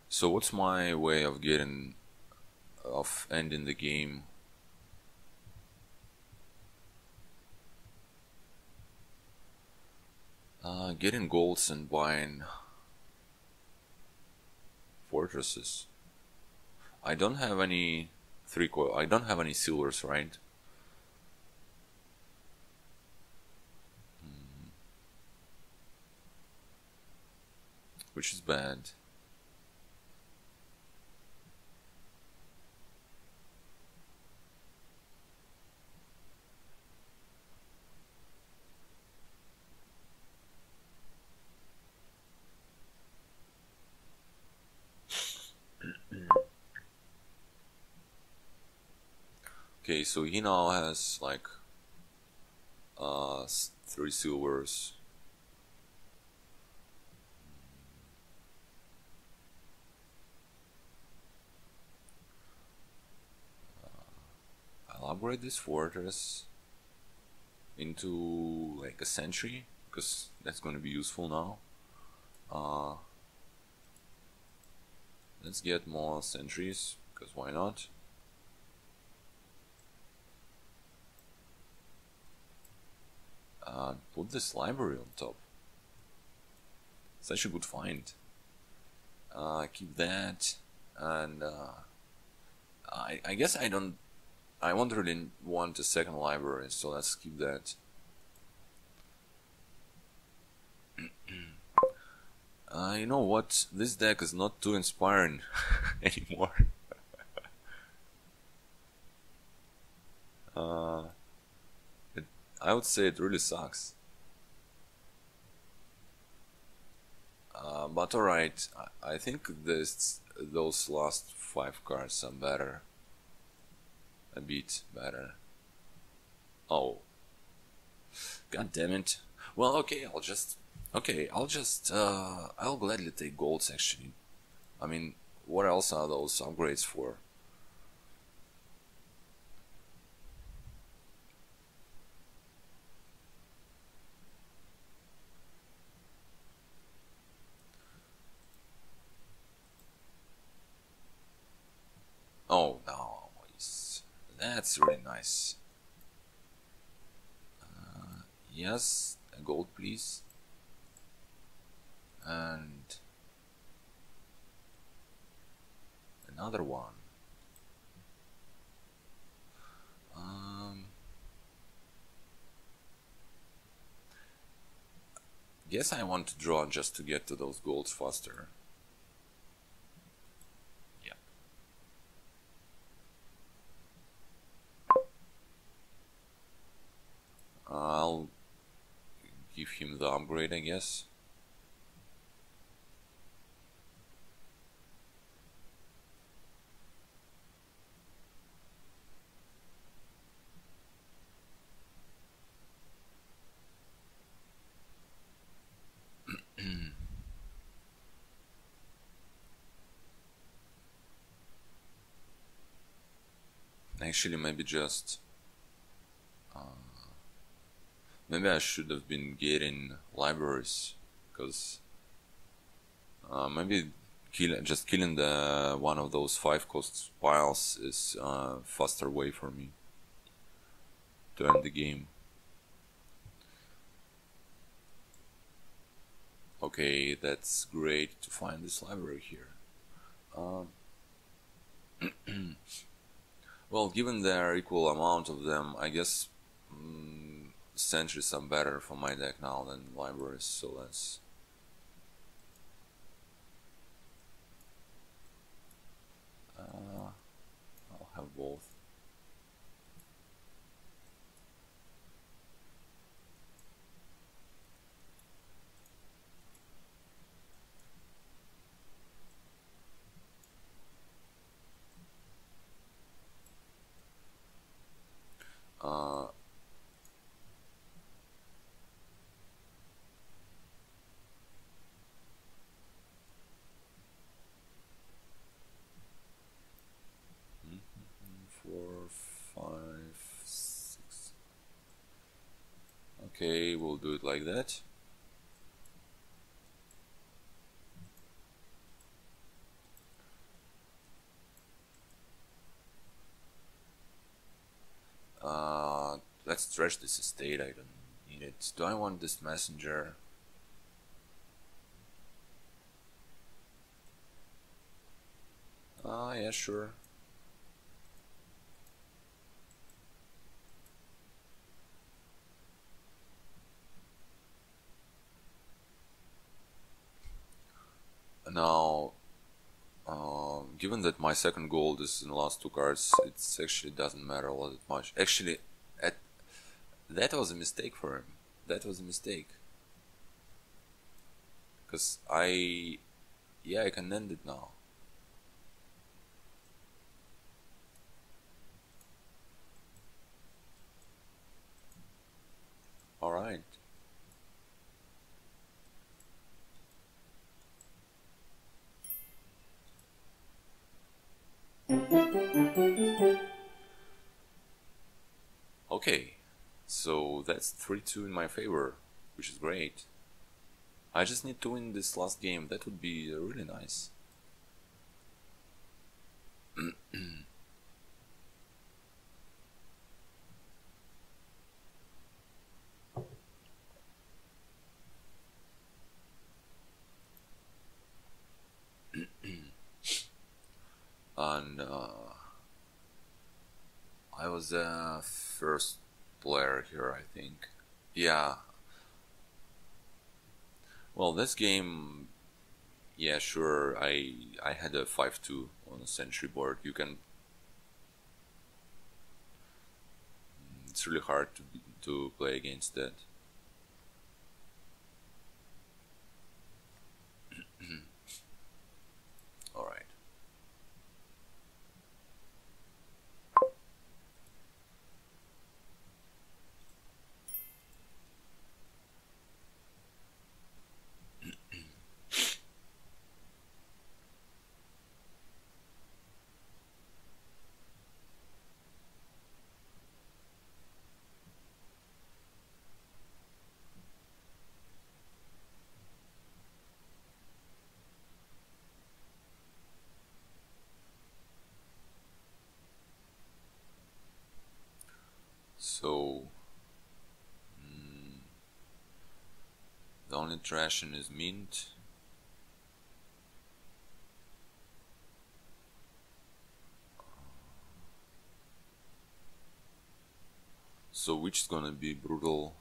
So what's my way of ending the game? Getting golds and buying fortresses. I don't have any I don't have any silvers, right? Which is bad. Okay, so he now has like 3 silvers. I'll upgrade this fortress into like a sentry because that's going to be useful now. Let's get more sentries because why not? Put this library on top. Such a good find. Keep that, and I guess I won't really want a second library, so let's keep that. You know what? This deck is not too inspiring anymore. I would say it really sucks. But alright, I think those last 5 cards are better. A bit better. Oh. God damn it. Well, okay, I'll gladly take golds actually. I mean, what else are those upgrades for? Oh, nice. That's really nice. Yes, a gold please. And another one. guess I want to draw just to get to those golds faster. Yeah. I'll give him the upgrade, I guess. Actually, maybe I should have been getting libraries, because maybe just killing the one of those 5-cost piles is a faster way for me to end the game. Okay, that's great to find this library here. Well, given their equal amount of them, I guess sentries are better for my deck now than libraries, so let's... I'll have both. Four, five, six. Okay, we'll do it like that. Let's stretch this estate. I don't need it. Do I want this messenger? Yeah, sure. Now, given that my second gold is in the last 2 cards, it actually doesn't matter all that much. Actually, that was a mistake for him. That was a mistake. Because I can end it now. Alright. Okay, so that's 3-2 in my favor, which is great. I just need to win this last game. That would be really nice. And I was the first player here, I think. Yeah. Well, this game, yeah, sure. I had a 5-2 on a sentry board. You can. It's really hard to play against that. All right. So, the only trashing is mint. So which is gonna be brutal?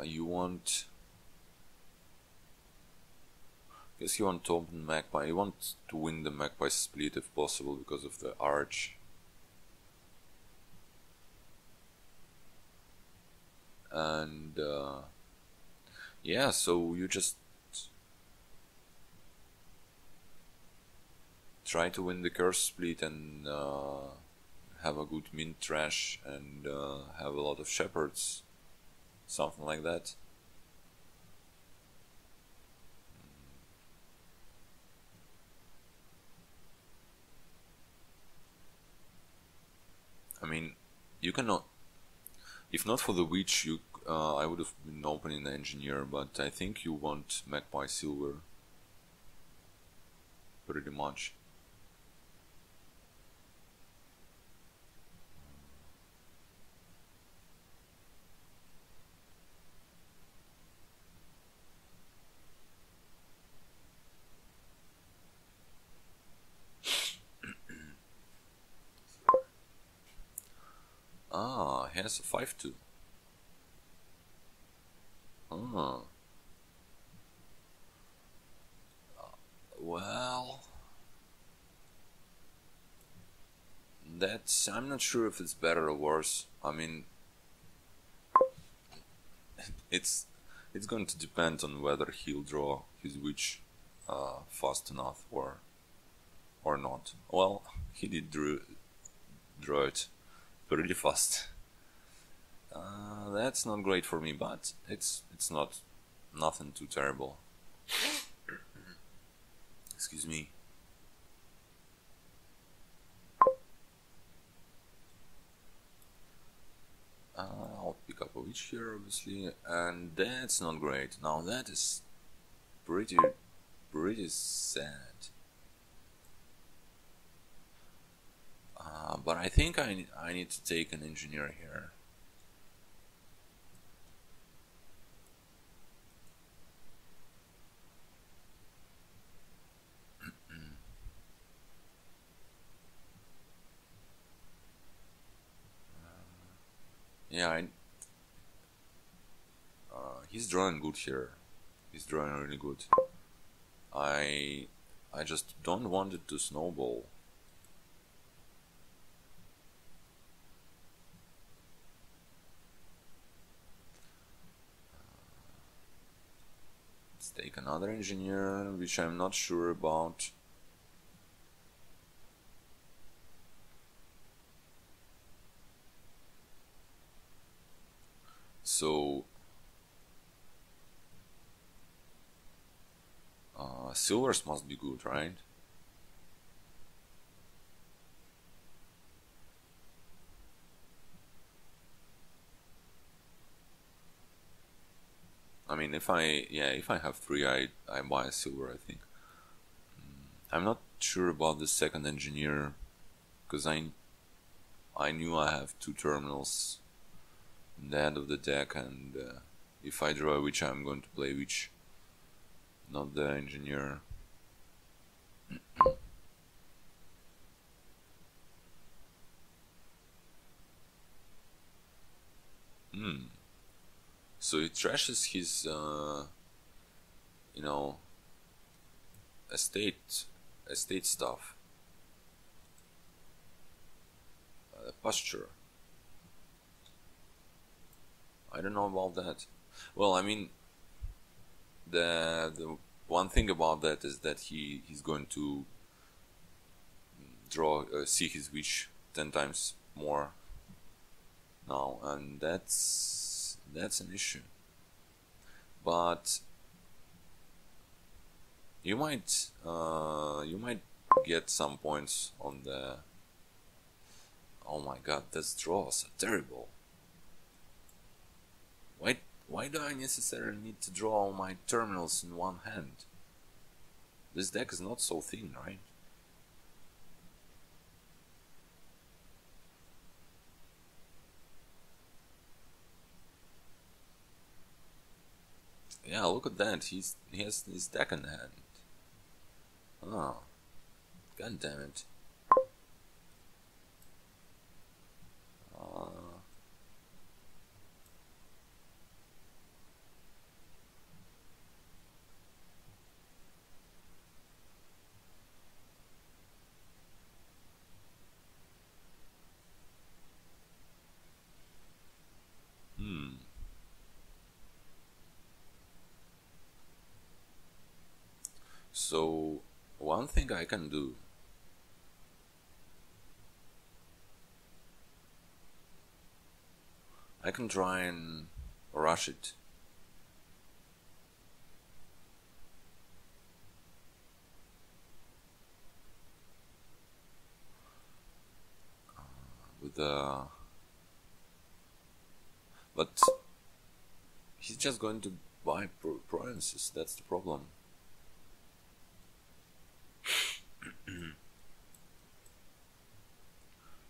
You want... Guess you want to open Magpie. You want to win the Magpie split if possible because of the arch. And yeah, so you just try to win the curse split and have a good mint trash and have a lot of shepherds, something like that. I mean, you cannot. If not for the witch, you I would have been opening the engineer, but I think you want Magpie Silver pretty much. Ah, he has a 5-2. Ah. Well, that's... I'm not sure if it's better or worse. I mean, it's going to depend on whether he'll draw his witch fast enough or not. Well, he did draw it pretty fast. That's not great for me, but it's not nothing too terrible. Excuse me. I'll pick up a witch here, obviously, and that's not great. Now that is pretty sad. But I think I need to take an engineer here. Yeah, he's drawing good here. He's drawing really good. I just don't want it to snowball. Let's take another engineer, which I'm not sure about. So silvers must be good, right? I mean, if I have 3, I buy a silver, I think. I'm not sure about the second engineer, because I knew I have 2 terminals in the end of the deck, and if I draw a witch, I'm going to play witch, not the engineer. So he trashes his, you know, estate stuff, pasture. I don't know about that. Well, I mean, the one thing about that is that he's going to draw see his witch 10 times more now, and that's an issue. But you might get some points on the... Oh my god, these draws are terrible. Why do I necessarily need to draw all my terminals in one hand? This deck is not so thin, right? Yeah, look at that. He has his deck in hand. Oh, god damn it. So one thing I can do, I can try and rush it. With the, but he's just going to buy provinces. That's the problem.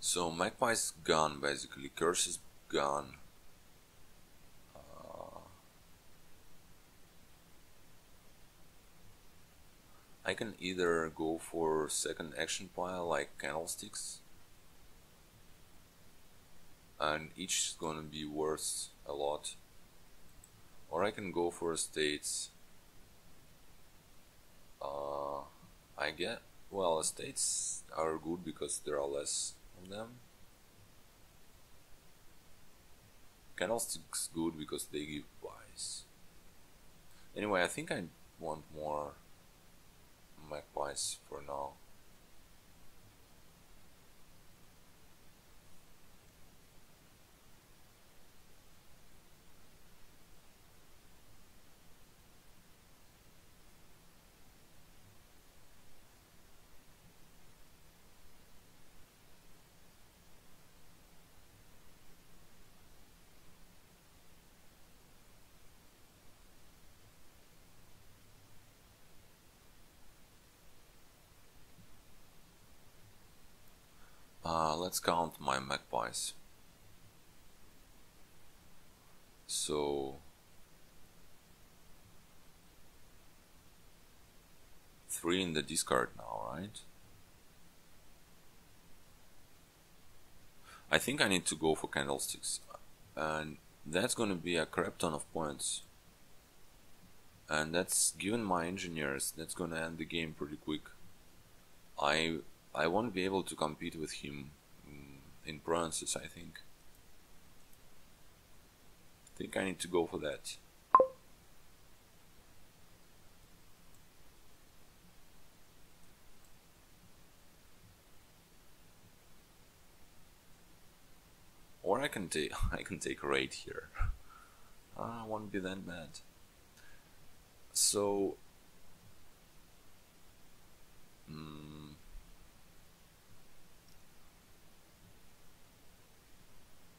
So Magpie's gone, basically. Curse is gone. I can either go for second action pile like candlesticks, and each is gonna be worth a lot, or I can go for estates. I get, well, estates are good because there are less of them. Candlesticks good because they give buys. Anyway, I think I want more magpies for now. Let's count my magpies. So 3 in the discard now, right? I think I need to go for candlesticks, and that's gonna be a crap ton of points, and that's, given my engineers, that's gonna end the game pretty quick. I won't be able to compete with him in provinces. I think I need to go for that. Or I can take raid here. Won't be that bad. So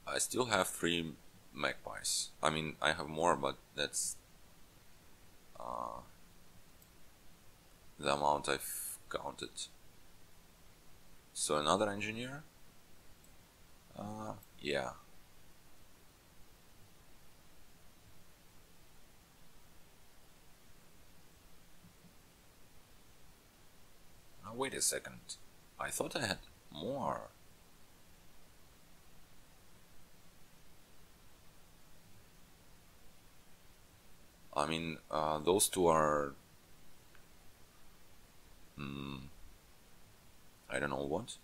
I still have 3 magpies. I mean, I have more, but that's the amount I've counted. So another engineer? Yeah. Now wait a second. I thought I had more. I mean, those two are... I don't know what.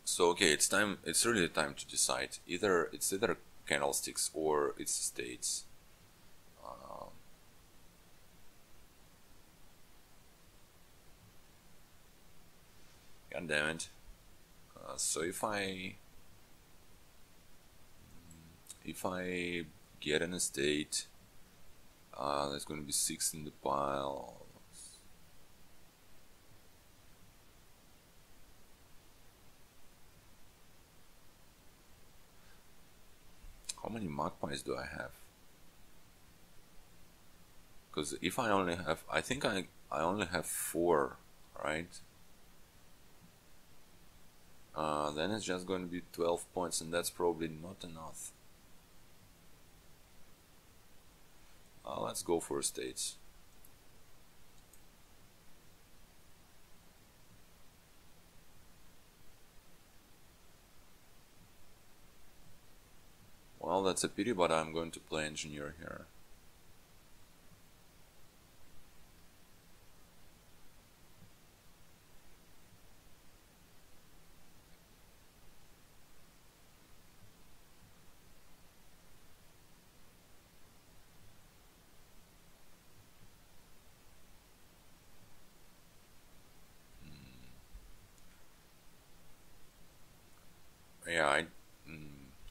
So okay, it's time. It's really time to decide. It's either candlesticks or it's states. God damn it! So if I get an estate, there's going to be 6 in the pile. How many magpies do I have? Because if I only have, I think I only have 4, right? Then it's just going to be 12 points, and that's probably not enough. Let's go for estates. Well, that's a pity, but I'm going to play engineer here.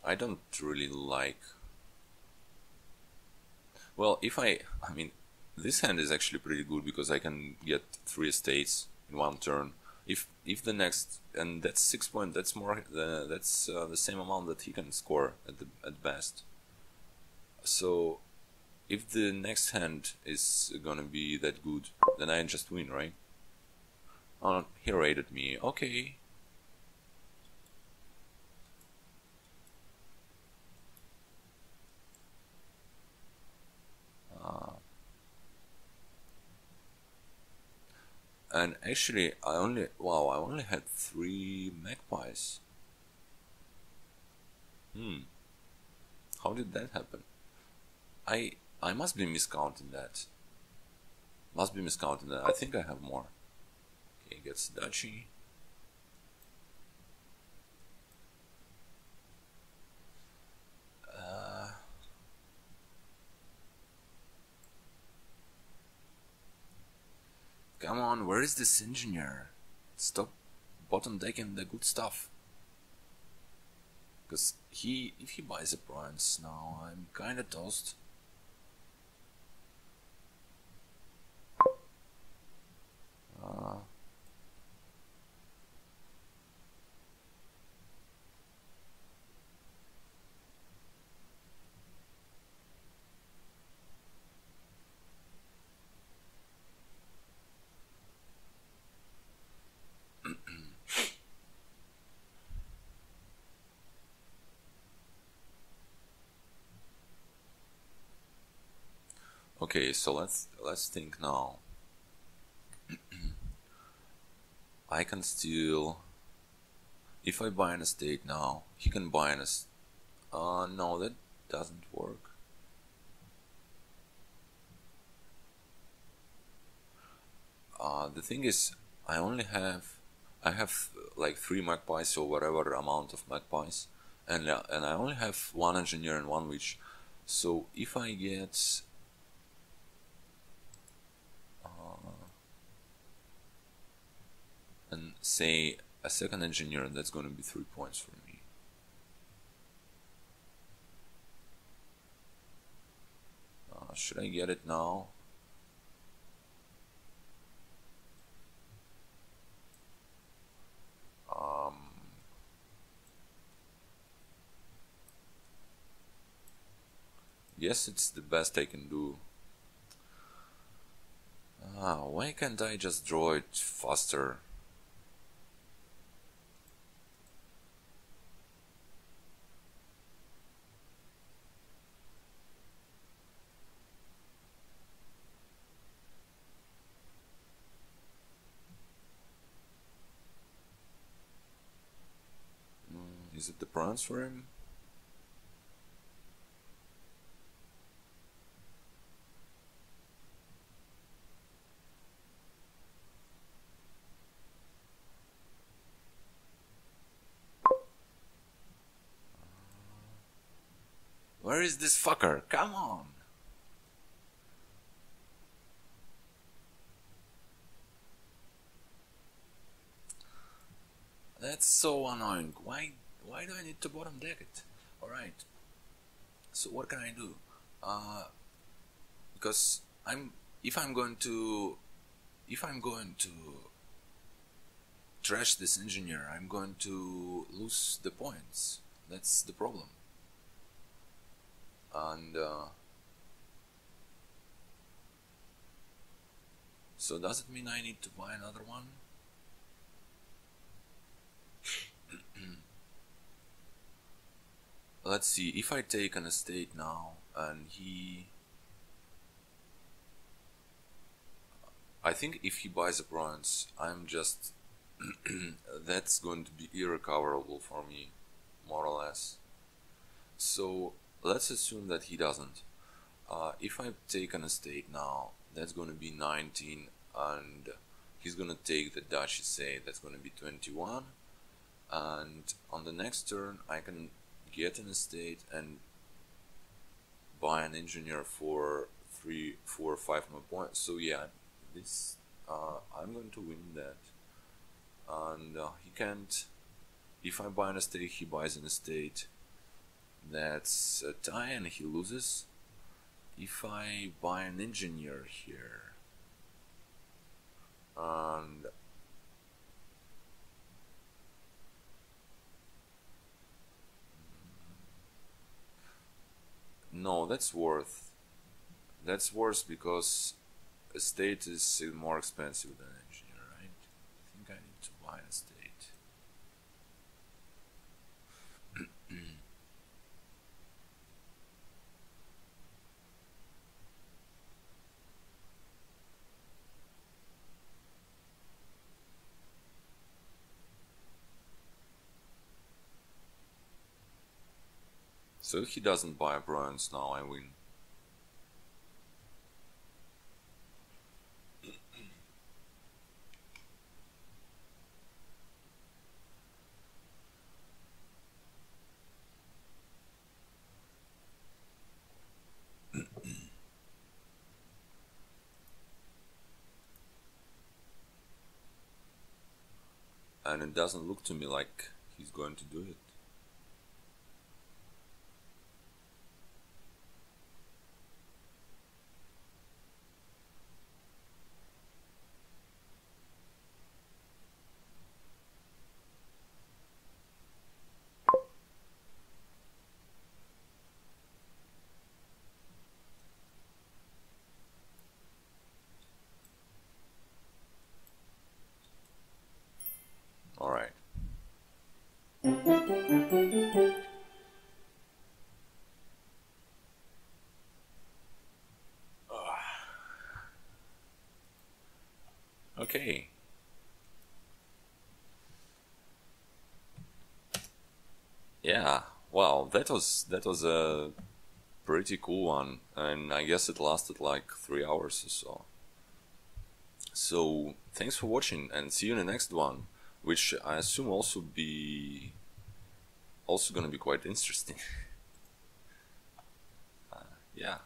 I don't really like. Well, I mean, this hand is actually pretty good because I can get 3 estates in one turn. If the next, and that's 6 points. That's more. That's the same amount that he can score at best. So if the next hand is gonna be that good, then I just win, right? Oh, he raided me. Okay. And actually, I only had 3 magpies. How did that happen? I must be miscounting that. I think I have more. Okay, gets duchy. Come on, where is this engineer? Stop bottom decking the good stuff. Because if he buys a bronze now, I'm kinda toast. Okay, so let's think now. I can still, if I buy an estate now, he can buy an estate. No, that doesn't work. The thing is, I have like 3 magpies or whatever amount of magpies, and I only have 1 engineer and 1 witch. So if I get and say a second engineer, that's going to be 3 points for me. Should I get it now? Yes, it's the best I can do. Why can't I just draw it faster? Is it the prawns for him? Where is this fucker? Come on! That's so annoying. Why do I need to bottom deck it? Alright. So what can I do? Because if I'm going to trash this engineer, I'm going to lose the points. That's the problem. And so does it mean I need to buy another one? Let's see, if I take an estate now and I think if he buys a bronze, I'm just that's going to be irrecoverable for me, more or less. So let's assume that he doesn't. If I take an estate now, that's going to be 19, and he's going to take the Dutch estate, that's going to be 21, and on the next turn I can get an estate and buy an engineer for 3, 4, 5 more points. So yeah, this I'm going to win that, and he can't. If I buy an estate, he buys an estate, That's a tie and he loses. If I buy an engineer here, and no, that's worth. That's worse because a state is more expensive than engineer, right? I think I need to buy a state. So if he doesn't buy a bronze now, I win. And it doesn't look to me like he's going to do it. Alright. Okay. Yeah. Wow, that was a pretty cool one, and I guess it lasted like 3 hours or so. So thanks for watching, and see you in the next one, which I assume also gonna be quite interesting. Yeah.